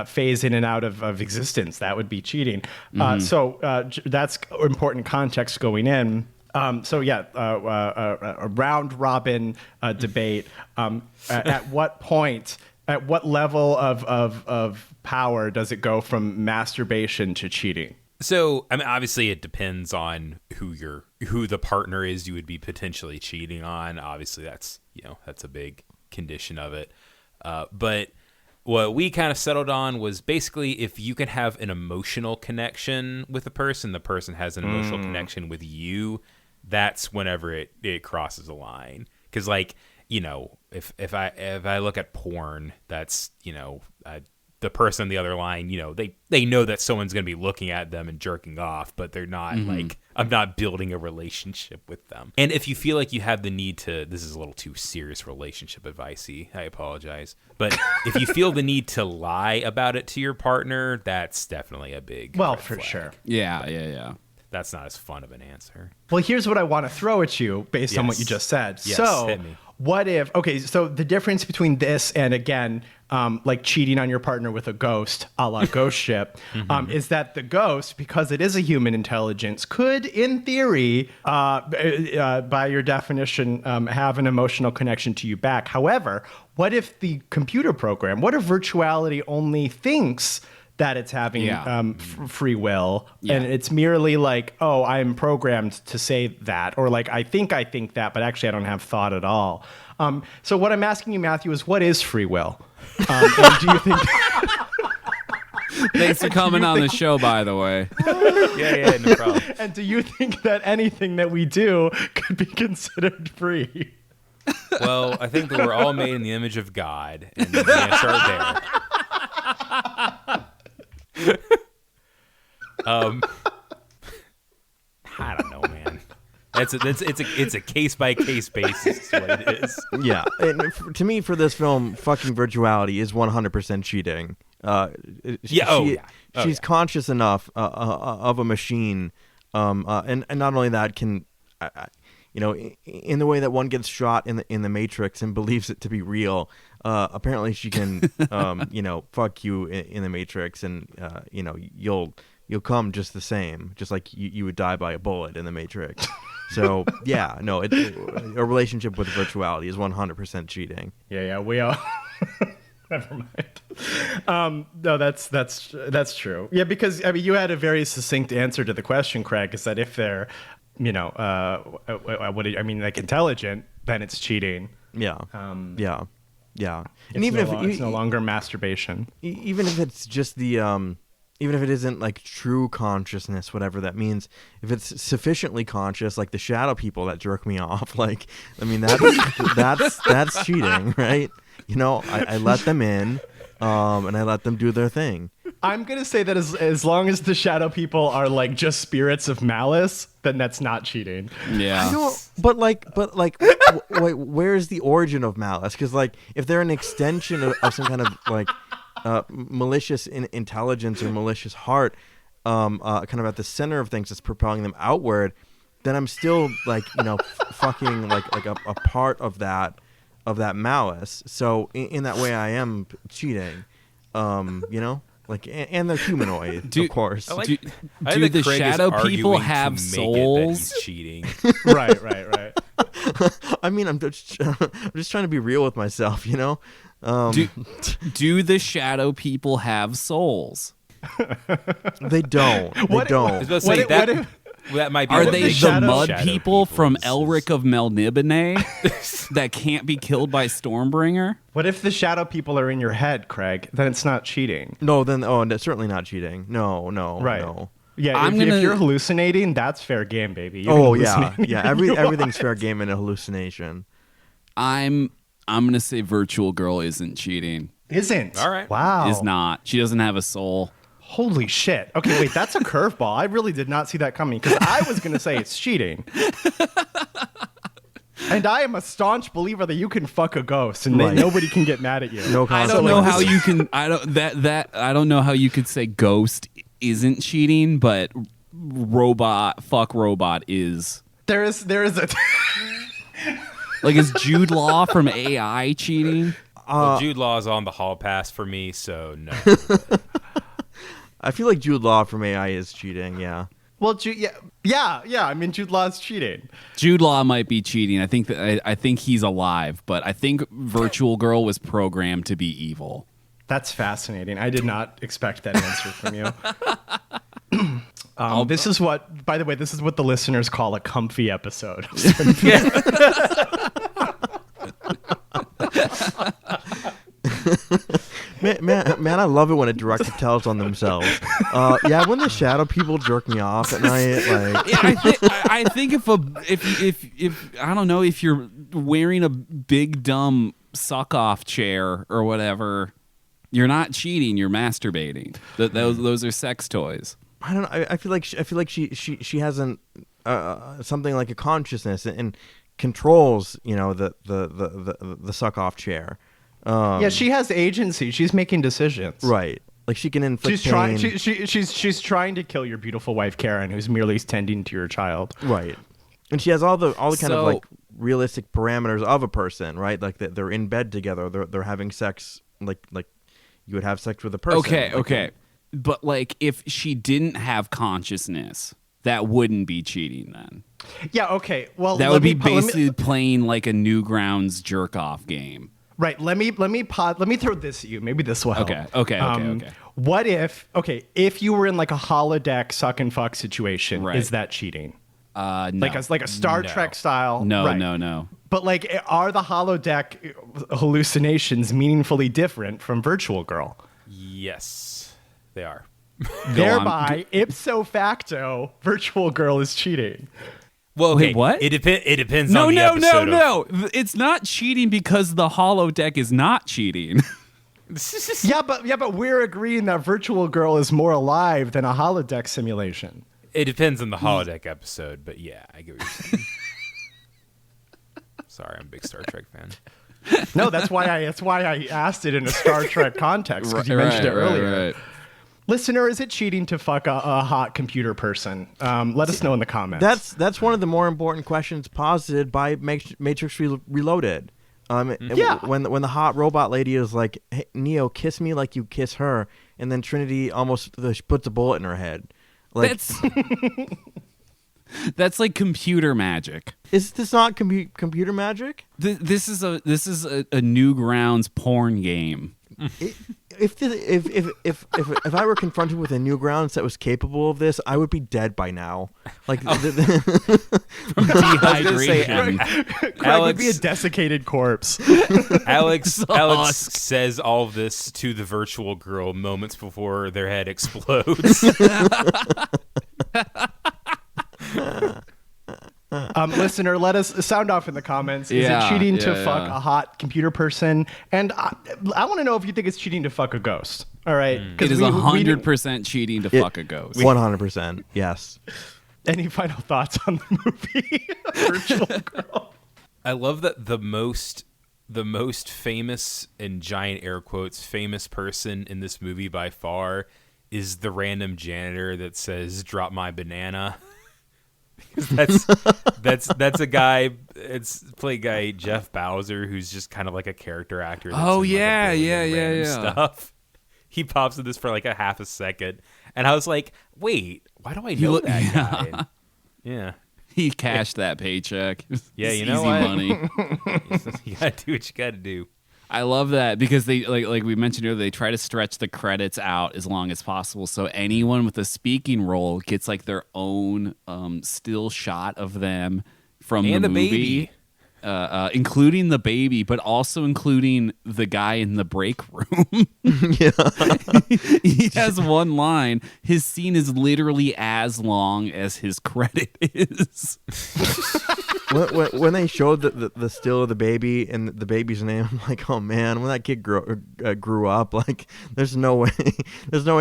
phase in and out of existence. That would be cheating. So that's important context going in. A round robin debate. At what point, at what level of power does it go from masturbation to cheating? So, I mean, obviously it depends on who the partner is you would be potentially cheating on. Obviously that's a big condition of it. But what we kind of settled on was basically if you can have an emotional connection with the person has an emotional connection with you, that's whenever it crosses a line. Because if I look at porn, that's the person on the other line, they know that someone's going to be looking at them and jerking off, but they're not I'm not building a relationship with them. And if you feel like you have the need to, this is a little too serious relationship advice-y, I apologize. But if you feel the need to lie about it to your partner, that's definitely a big red for flag. sure. Yeah. That's not as fun of an answer. Well, here's what I want to throw at you based on what you Yes. just said. Yes, So hit me. what if, so the difference between this and, again, like cheating on your partner with a ghost, a la Ghost Ship, is that the ghost, because it is a human intelligence, could, in theory, by your definition, have an emotional connection to you back. However, what if the computer program, what if virtuality only thinks that it's having free will, and it's merely like, oh, I'm programmed to say that, or like, I think that, but actually I don't have thought at all. So what I'm asking you, Matthew, is what is free will? And do you think... Thanks for coming on the show, by the way. Yeah, no problem. And do you think that anything that we do could be considered free? Well, I think that we're all made in the image of God, and the answer there. I don't know, man. It's a case by case basis. Is what it is. Yeah, and to me, for this film, fucking virtuality is 100% cheating. She's conscious enough of a machine, and not only that, can in the way that one gets shot in the Matrix and believes it to be real. Apparently, she can fuck you in the Matrix, and you'll come just the same, just like you would die by a bullet in the Matrix. So yeah, no, a relationship with virtuality is 100% cheating. Yeah, we all. Never mind. No, that's true. Yeah, because I mean, you had a very succinct answer to the question, Craig. Is that if they're, like intelligent, then it's cheating. Yeah. Yeah. And it's no longer masturbation. Even if it's just the even if it isn't like true consciousness, whatever that means, if it's sufficiently conscious, like the shadow people that jerk me off, like, I mean, that's cheating, right? I let them in, and I let them do their thing. I'm gonna say that as long as the shadow people are like just spirits of malice, then that's not cheating. Yeah. I don't, but where's the origin of malice? Because like, if they're an extension of some kind of like malicious intelligence or malicious heart, kind of at the center of things that's propelling them outward, then I'm still like, fucking like a part of that malice. So in that way, I am cheating. Like, and they're humanoid, of course. Do the shadow people have souls? He's cheating. Right. I mean, I'm just trying to be real with myself, Do the shadow people have souls? They don't. They don't. I was about to say that might be. Are what they the shadow mud people from is. Elric of Melnibone that can't be killed by Stormbringer? What if the shadow people are in your head, Craig? Then it's not cheating. No, then that's certainly not cheating. No, Right. no. Yeah, if you're hallucinating, that's fair game, baby. Yeah. Everything's fair game in a hallucination. I'm gonna say Virtual Girl isn't cheating. Isn't. All right. Wow. Is not. She doesn't have a soul. Holy shit. Okay, wait, that's a curveball. I really did not see that coming because I was going to say it's cheating. And I am a staunch believer that you can fuck a ghost and nobody can get mad at you. No I don't know how you can. I don't know how you could say Ghost isn't cheating, but robot is. There is a. Like, is Jude Law from AI cheating? Well, Jude Law is on the hall pass for me, so no. I feel like Jude Law from AI is cheating. Yeah. Well, yeah. I mean, Jude Law's cheating. Jude Law might be cheating. I think he's alive, but I think Virtual Girl was programmed to be evil. That's fascinating. I did not expect that answer from you. This is what, by the way, this is what the listeners call a comfy episode. Man, I love it when a director tells on themselves. When the shadow people jerk me off at night, like. Yeah, I think if I don't know, if you're wearing a big dumb suck off chair or whatever, You're not cheating. You're masturbating. Those are sex toys. I don't know. I feel like she hasn't something like a consciousness and controls, the suck off chair. Yeah, she has agency. She's making decisions. Right. Like she can inflict She's pain. trying. She's trying to kill your beautiful wife Karen, who's merely tending to your child. Right. And she has all the kind of So- like realistic parameters of a person, right? Like that they're in bed together. They're having sex like you would have sex with a person. Okay. But like, if she didn't have consciousness, that wouldn't be cheating then. Yeah. Okay. Well, That let would be me- let me- basically playing like a Newgrounds jerk off game. Right. Let me throw this at you. Maybe this will help. Okay. What if you were in like a holodeck suck and fuck situation? Right. Is that cheating? No. Like a Star Trek style? No, Right. no. But like, are the holodeck hallucinations meaningfully different from Virtual Girl? Yes, they are. Thereby, ipso facto, Virtual Girl is cheating. Well, Wait, okay, what? It depends No, on the episode. no. It's not cheating because the holodeck is not cheating. Yeah, but we're agreeing that Virtual Girl is more alive than a holodeck simulation. It depends on the holodeck episode, but yeah, I get what you're saying. Sorry, I'm a big Star Trek fan. No, that's why I asked it in a Star Trek context, because you mentioned it earlier. Right. Listener, is it cheating to fuck a hot computer person? Let us know in the comments. That's one of the more important questions posited by Matrix Reloaded. Yeah. When the hot robot lady is like, hey, Neo, kiss me like you kiss her, and then Trinity almost puts a bullet in her head. Like, That's like computer magic. is this not computer magic? This is a Newgrounds porn game. If I were confronted with a Newgrounds that was capable of this, I would be dead by now. Like Dehydration. Craig would be a desiccated corpse. Alex says all of this to the Virtual Girl moments before their head explodes. Listener, let us sound off in the comments. Is it cheating to fuck a hot computer person? And I want to know if you think it's cheating to fuck a ghost. All right, It is 100% cheating to fuck a ghost. 100%. Yes. Any final thoughts on the movie, Virtual Girl? I love that the most famous, in giant air quotes, famous person in this movie by far is the random janitor that says "drop my banana." that's a guy. It's played by Jeff Bowser, who's just kind of like a character actor. That's Oh, in, like, a yeah, billion yeah, random yeah. Stuff. He pops in this for like a half a second, and I was like, "Wait, why do I know that guy?" Yeah. He cashed that paycheck. Yeah, It's you know easy what? money. You gotta do what you gotta do. I love that because they like we mentioned earlier, they try to stretch the credits out as long as possible, so anyone with a speaking role gets like their own still shot of them from And the the movie. baby. Including the baby, but also including the guy in the break room. He has one line. His scene is literally as long as his credit is. when they showed the still of the baby and the baby's name, I'm like, oh man, when that kid grew up, like, there's no way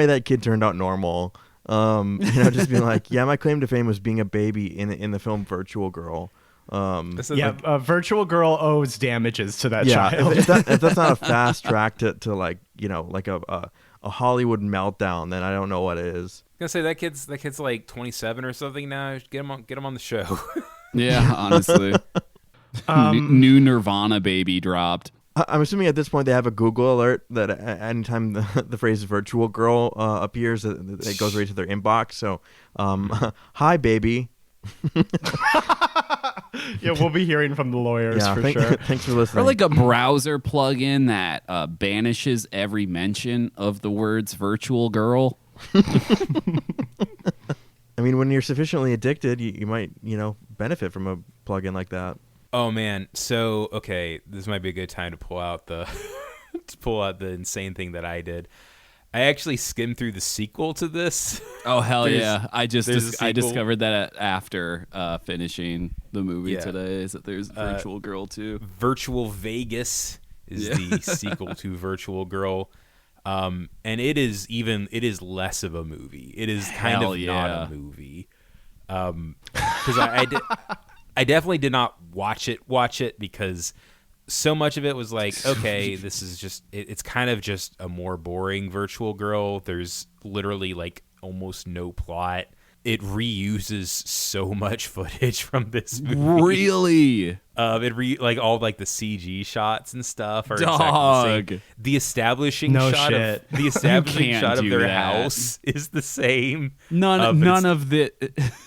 that kid turned out normal. Just being like, yeah, my claim to fame was being a baby in the film Virtual Girl. Virtual Girl owes damages to that Yeah, child. if that's not a fast track to like a Hollywood meltdown, then I don't know what is. I was gonna say that kid's like 27 or something now. Get him on the show. Yeah, honestly. New Nirvana baby dropped. I'm assuming at this point they have a Google alert that anytime the phrase "virtual girl" appears, it goes right to their inbox. So, hi, baby. Yeah, we'll be hearing from the lawyers for sure. Thanks for listening. Or like a browser plugin that banishes every mention of the words virtual girl. I mean, when you're sufficiently addicted, you might, benefit from a plugin like that. Oh man, so okay, this might be a good time to pull out the insane thing that I did. I actually skimmed through the sequel to this. Oh hell There's- yeah! I there's a sequel. discovered that after finishing the movie Yeah. today. Is that there's Virtual Girl too? Virtual Vegas is the sequel to Virtual Girl. And it is less of a movie. It is kind of not a movie. Because I definitely did not watch it because so much of it was like, okay, this is just it's kind of just a more boring Virtual Girl. There's literally like almost no plot. It reuses so much footage from this movie. Really? Like all like the CG shots and stuff are Dog. exactly the same. The establishing No shot shit. of the establishing can't shot of do their that. house is the same. None of the.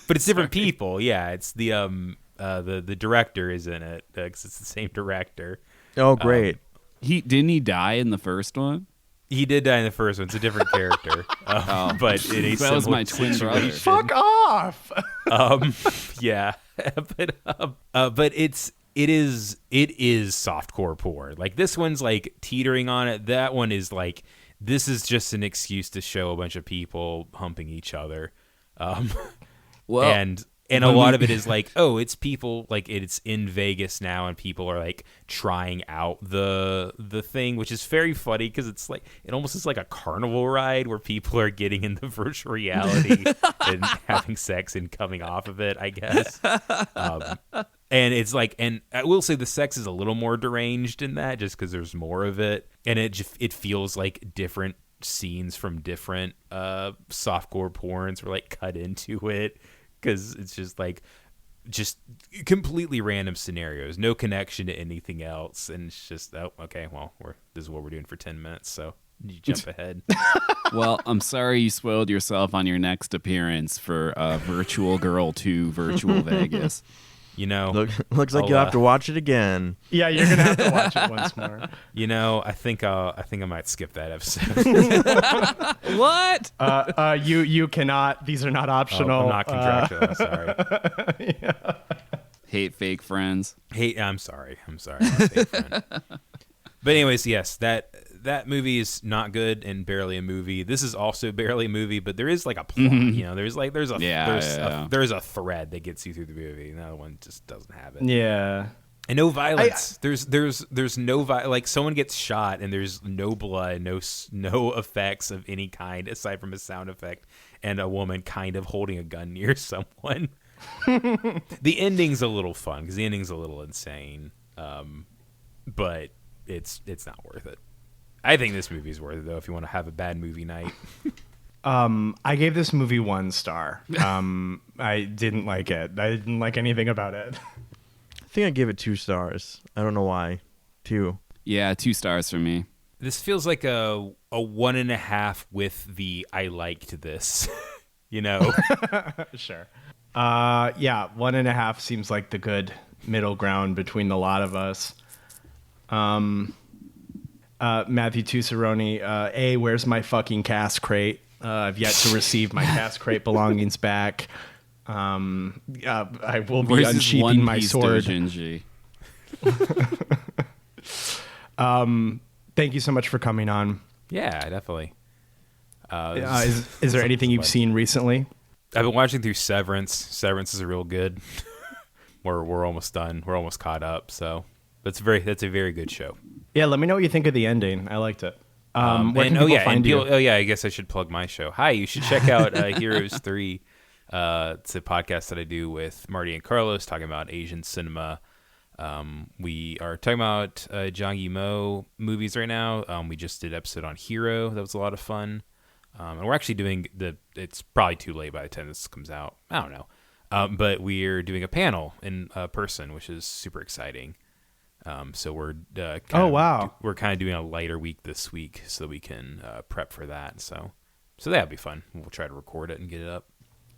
But it's different people. Yeah, it's the director is in it because it's the same director. Oh, great. Didn't he die in the first one? He did die in the first one. It's a different character, but in a That was my similar twin brother. situation. Fuck off. Yeah, but it is softcore porn. Like this one's like teetering on it. That one is like this is just an excuse to show a bunch of people humping each other. Well, And a lot of it is like, oh, it's people like it's in Vegas now, and people are like trying out the thing, which is very funny because it's like it almost is like a carnival ride where people are getting into virtual reality and having sex and coming off of it, I guess. And it's like, and I will say the sex is a little more deranged in that, just because there's more of it, and it feels like different scenes from different softcore porns were like cut into it. Because it's just completely random scenarios, no connection to anything else, and it's just okay, well, this is what we're doing for 10 minutes, so you jump ahead. well, I'm sorry you spoiled yourself on your next appearance for Virtual Girl 2 Virtual Vegas. You know, Looks like you'll have to watch it again. Yeah, you're gonna have to watch it once more. You know, I think I might skip that episode. What? You cannot. These are not optional. I'm not contractual. I'm sorry. Yeah. Hate fake friends. I'm sorry. I'm a fake friend. But anyways, yes, that movie is not good and barely a movie. This is also barely a movie, but there is like a plot. You know, there's a thread that gets you through the movie. Another one just doesn't have it. Yeah. And no violence. There's no like someone gets shot and there's no blood, no effects of any kind aside from a sound effect and a woman kind of holding a gun near someone. The ending's a little fun because the ending's a little insane, but it's not worth it. I think this movie's worth it though if you want to have a bad movie night. I gave this movie 1 star. I didn't like it. I didn't like anything about it. I think I gave it 2 stars. I don't know why. 2. Yeah, 2 stars for me. This feels like a 1.5 with the I liked this, you know? Sure. Yeah, 1.5 seems like the good middle ground between the lot of us. Matthew Tucciarone, where's my fucking cast crate? I've yet to receive my cast crate belongings back. I will be Where's this unsheathing One my Piece sword. Dojinji? Thank you so much for coming on. Yeah, definitely. Is there anything you've seen recently? I've been watching through Severance. Severance is real good. We're almost done. We're almost caught up. So that's a very good show. Yeah, let me know what you think of the ending. I liked it. Where can and people find you? I guess I should plug my show. Hi, you should check out Heroes 3. It's a podcast that I do with Marty and Carlos talking about Asian cinema. We are talking about Zhang Yimou movies right now. We just did an episode on Hero. That was a lot of fun. And we're actually doing it's probably too late by the time this comes out. I don't know. But we're doing a panel in person, which is super exciting. So we're we're kind of doing a lighter week this week so we can prep for that. So that'll be fun. We'll try to record it and get it up.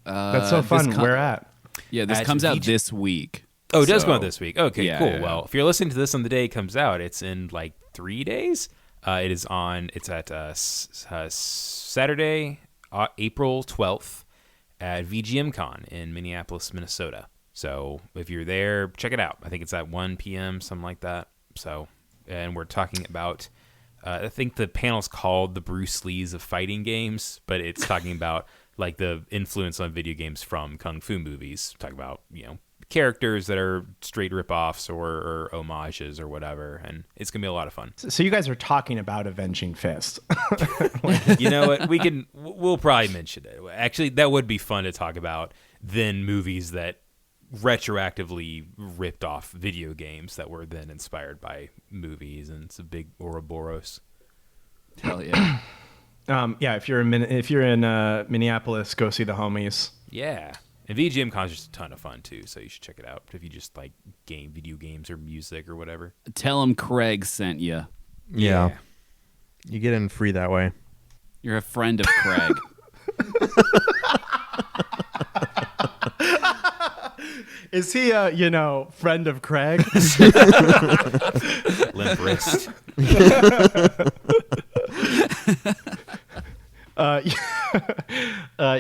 That's so fun. Where at? Yeah, this comes out this week. Oh, it does So- come out this week. Okay, Yeah, cool. yeah. Well, if you're listening to this on the day it comes out, it's in like 3 days. It's at Saturday, April 12th at VGMCon in Minneapolis, Minnesota. So if you're there, check it out. I think it's at 1 p.m., something like that. So, and we're talking about, I think the panel's called the Bruce Lees of fighting games, but it's talking about like the influence on video games from Kung Fu movies. Talking about, characters that are straight ripoffs or homages or whatever, and it's gonna be a lot of fun. So you guys are talking about Avenging Fist. You know what? We'll probably mention it. Actually, that would be fun to talk about. Then movies that retroactively ripped off video games that were then inspired by movies, and it's a big Ouroboros. Hell yeah. Yeah, if you're in Minneapolis, go see the homies. Yeah. And VGM Con's just a ton of fun too, so you should check it out if you just like video games or music or whatever. Tell him Craig sent you. Yeah. You get in free that way. You're a friend of Craig. Is he a, friend of Craig? Limp wrist.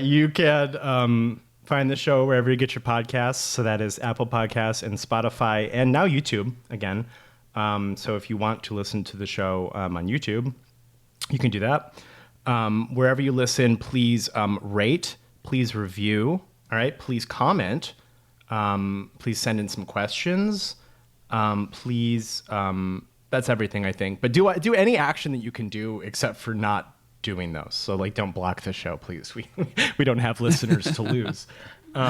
You can find the show wherever you get your podcasts. So that is Apple Podcasts and Spotify and now YouTube again. So if you want to listen to the show on YouTube, you can do that. Wherever you listen, please rate, please review. All right, please comment. Please send in some questions. Please, that's everything I think. But do any action that you can do except for not doing those. So like, don't block the show, please. We don't have listeners to lose. We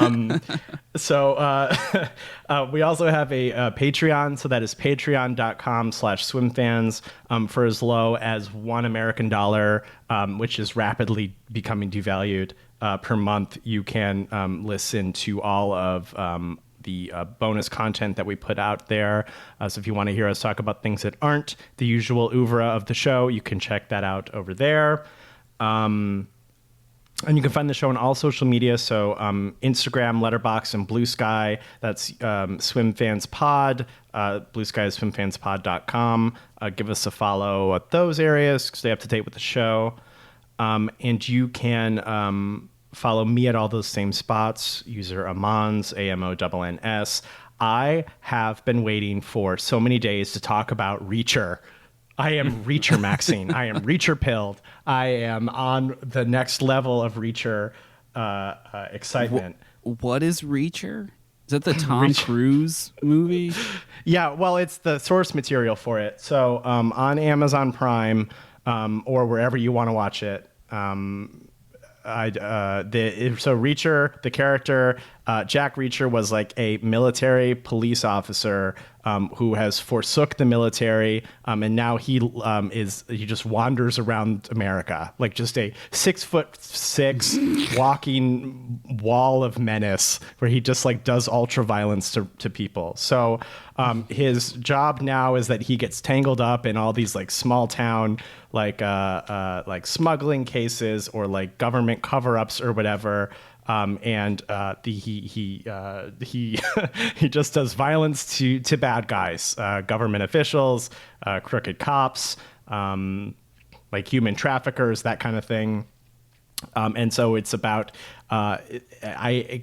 also have a Patreon. So that is patreon.com/swimfans. For as low as $1 American dollar, which is rapidly becoming devalued per month, you can listen to all of the bonus content that we put out there. So if you want to hear us talk about things that aren't the usual oeuvre of the show, you can check that out over there. And you can find the show on all social media. So Instagram, Letterboxd, and Blue Sky. That's SwimFansPod. Blue Sky is swimfanspod.com. Give us a follow at those areas. Stay up to date with the show. And you can follow me at all those same spots. User Amons, AMONNS. I have been waiting for so many days to talk about Reacher. I am Reacher maxing. I am Reacher pilled. I am on the next level of Reacher excitement. What is Reacher? Is that the Tom Cruise movie? Yeah, well, it's the source material for it. So on Amazon Prime or wherever you want to watch it, Reacher, the character, Jack Reacher was like a military police officer who has forsook the military, and now he just wanders around America like just a 6'6" walking wall of menace, where he just like does ultra violence to people. So his job now is that he gets tangled up in all these like small town like smuggling cases or like government cover-ups or whatever. He just does violence to bad guys, government officials, crooked cops, like human traffickers, that kind of thing. And so it's about, I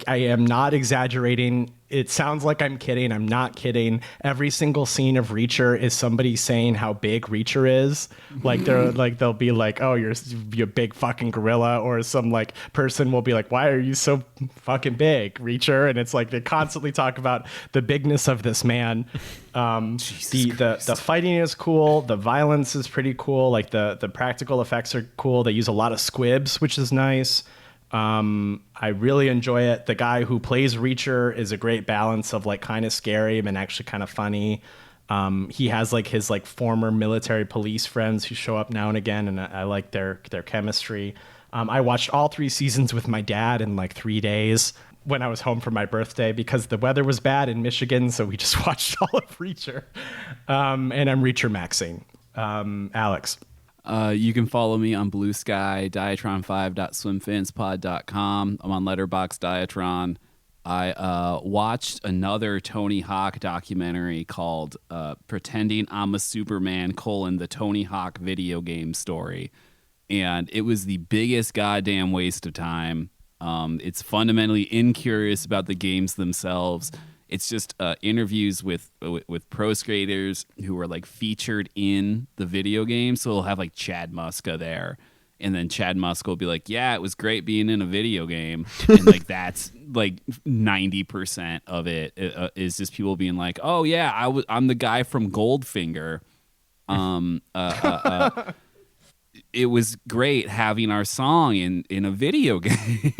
am not exaggerating. It sounds like I'm kidding. I'm not kidding. Every single scene of Reacher is somebody saying how big Reacher is. Like they'll be like, "Oh, you're a big fucking gorilla," or some like person will be like, "Why are you so fucking big, Reacher?" And it's like they constantly talk about the bigness of this man. The fighting is cool. The violence is pretty cool. Like the practical effects are cool. They use a lot of squibs, which is nice. I really enjoy it. The guy who plays Reacher is a great balance of like kind of scary and actually kind of funny. He has like his like former military police friends who show up now and again, and I like their chemistry. I watched all 3 seasons with my dad in like 3 days when I was home for my birthday because the weather was bad in Michigan, so we just watched all of Reacher. And I'm Reacher maxing. Alex. You can follow me on Blue Sky, diatron5.swimfanspod.com. I'm on Letterboxd Diatron. I watched another Tony Hawk documentary called Pretending I'm a Superman, the Tony Hawk video game story. And it was the biggest goddamn waste of time. It's fundamentally incurious about the games themselves. It's just interviews with pro skaters who were like featured in the video game. So we'll have like Chad Muska there. And then Chad Musk will be like, yeah, it was great being in a video game. And like that's like 90% of it is just people being like, oh yeah, I'm the guy from Goldfinger. It was great having our song in a video game.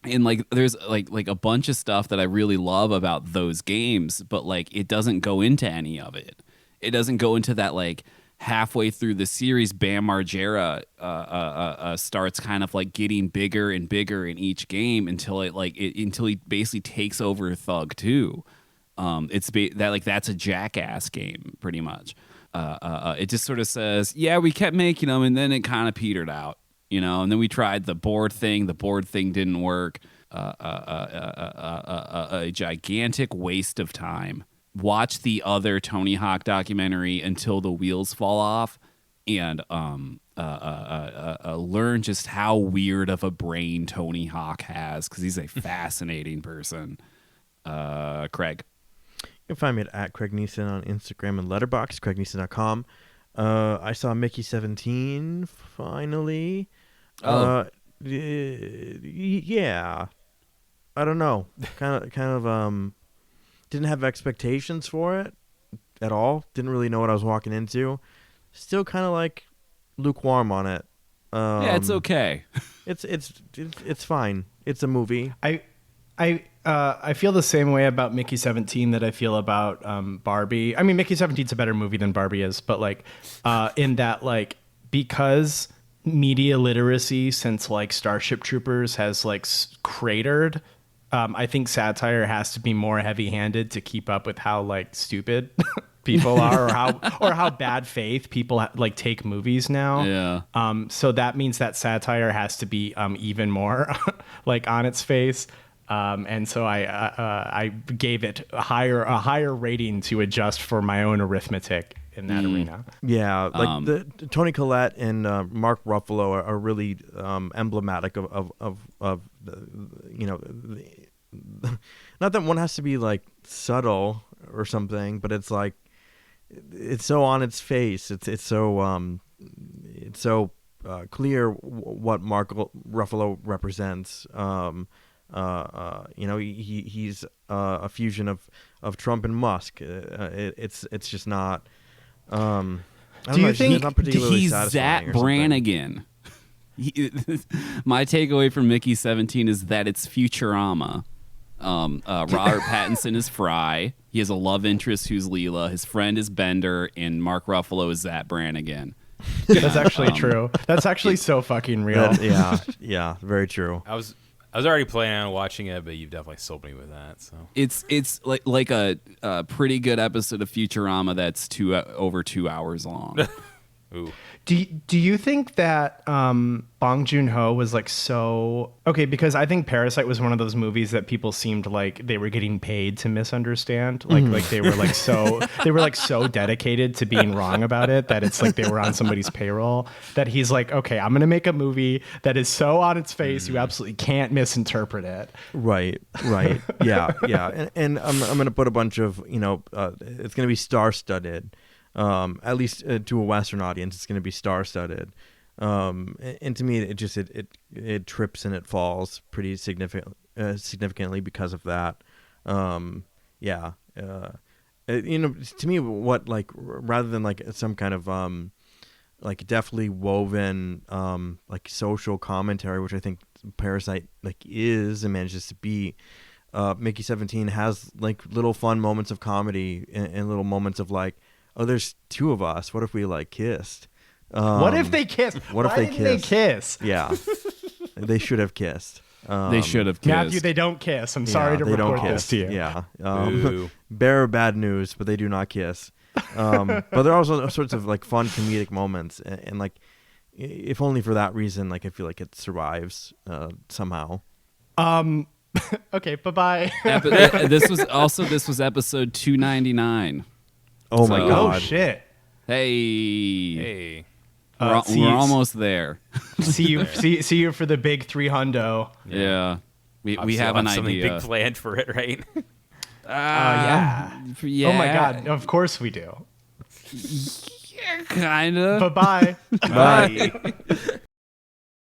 And like there's like a bunch of stuff that I really love about those games, but like it doesn't go into any of it. It doesn't go into that like halfway through the series, Bam Margera starts kind of like getting bigger and bigger in each game until until he basically takes over Thug 2. That's a Jackass game pretty much. It just sort of says, yeah, we kept making them and then it kind of petered out, you know, and then we tried the board thing didn't work. A gigantic waste of time. Watch the other Tony Hawk documentary Until the Wheels Fall Off, and learn just how weird of a brain Tony Hawk has, because he's a fascinating person. Craig. You can find me at Craig Neeson on Instagram and Letterboxd, CraigNeeson.com. I saw Mickey 17 finally. Yeah. I don't know. Kind of didn't have expectations for it at all. Didn't really know what I was walking into. Still kind of like lukewarm on it. Yeah, it's okay. It's fine. It's a movie. I feel the same way about Mickey 17 that I feel about Barbie. I mean, Mickey 17's a better movie than Barbie is, but like in that, like, because media literacy since like Starship Troopers has like cratered, I think satire has to be more heavy-handed to keep up with how like stupid people are, or how bad faith people like take movies now. Yeah. So that means that satire has to be even more like on its face. And so I gave it a higher rating to adjust for my own arithmetic in that arena. Yeah, like the Toni Collette and Mark Ruffalo are really emblematic of you know, not that one has to be like subtle or something, but it's like it's so on its face. It's so clear what Mark Ruffalo represents. You know, he's a fusion of Trump and Musk. It's just not. Do you think he's Zach Brannigan? My takeaway from Mickey 17 is that it's Futurama. Robert Pattinson is Fry. He has a love interest who's Leela. His friend is Bender, and Mark Ruffalo is Zach Brannigan. That's actually true. That's actually so fucking real. Yeah, very true. I was already planning on watching it, but you've definitely sold me with that. So it's like a pretty good episode of Futurama that's over 2 hours long. Ooh. Do you think that Bong Joon-ho was like so okay? Because I think Parasite was one of those movies that people seemed like they were getting paid to misunderstand. Like they were like so dedicated to being wrong about it that it's like they were on somebody's payroll. That he's like, okay, I'm gonna make a movie that is so on its face you absolutely can't misinterpret it. Right. Yeah. And I'm gonna put a bunch of, you know, it's gonna be star-studded. At least to a Western audience, it's going to be star-studded. And to me, it trips and it falls pretty significantly because of that. You know, to me, what, like, rather than like some kind of like deftly woven like social commentary, which I think Parasite like is and manages to be. Mickey 17 has like little fun moments of comedy and little moments of like, oh, there's two of us. What if we like kissed? What if they kissed? What if they didn't kissed? they kiss? Yeah, they should have kissed. They should have kissed. Matthew, they don't kiss. I'm sorry to they don't report kiss. this to you. Yeah, Ooh. bear bad news, but they do not kiss. But there are also sorts of like fun comedic moments, and like, if only for that reason, like I feel like it survives somehow. Okay, bye-bye. This was episode 299. Oh my God! Oh shit! Hey. We're almost there. see you for the big 300. Yeah. We Obviously, have I'll an something idea. big planned for it, right? Yeah. Yeah. Oh my God! Of course we do. Kind of. Bye-bye. Bye.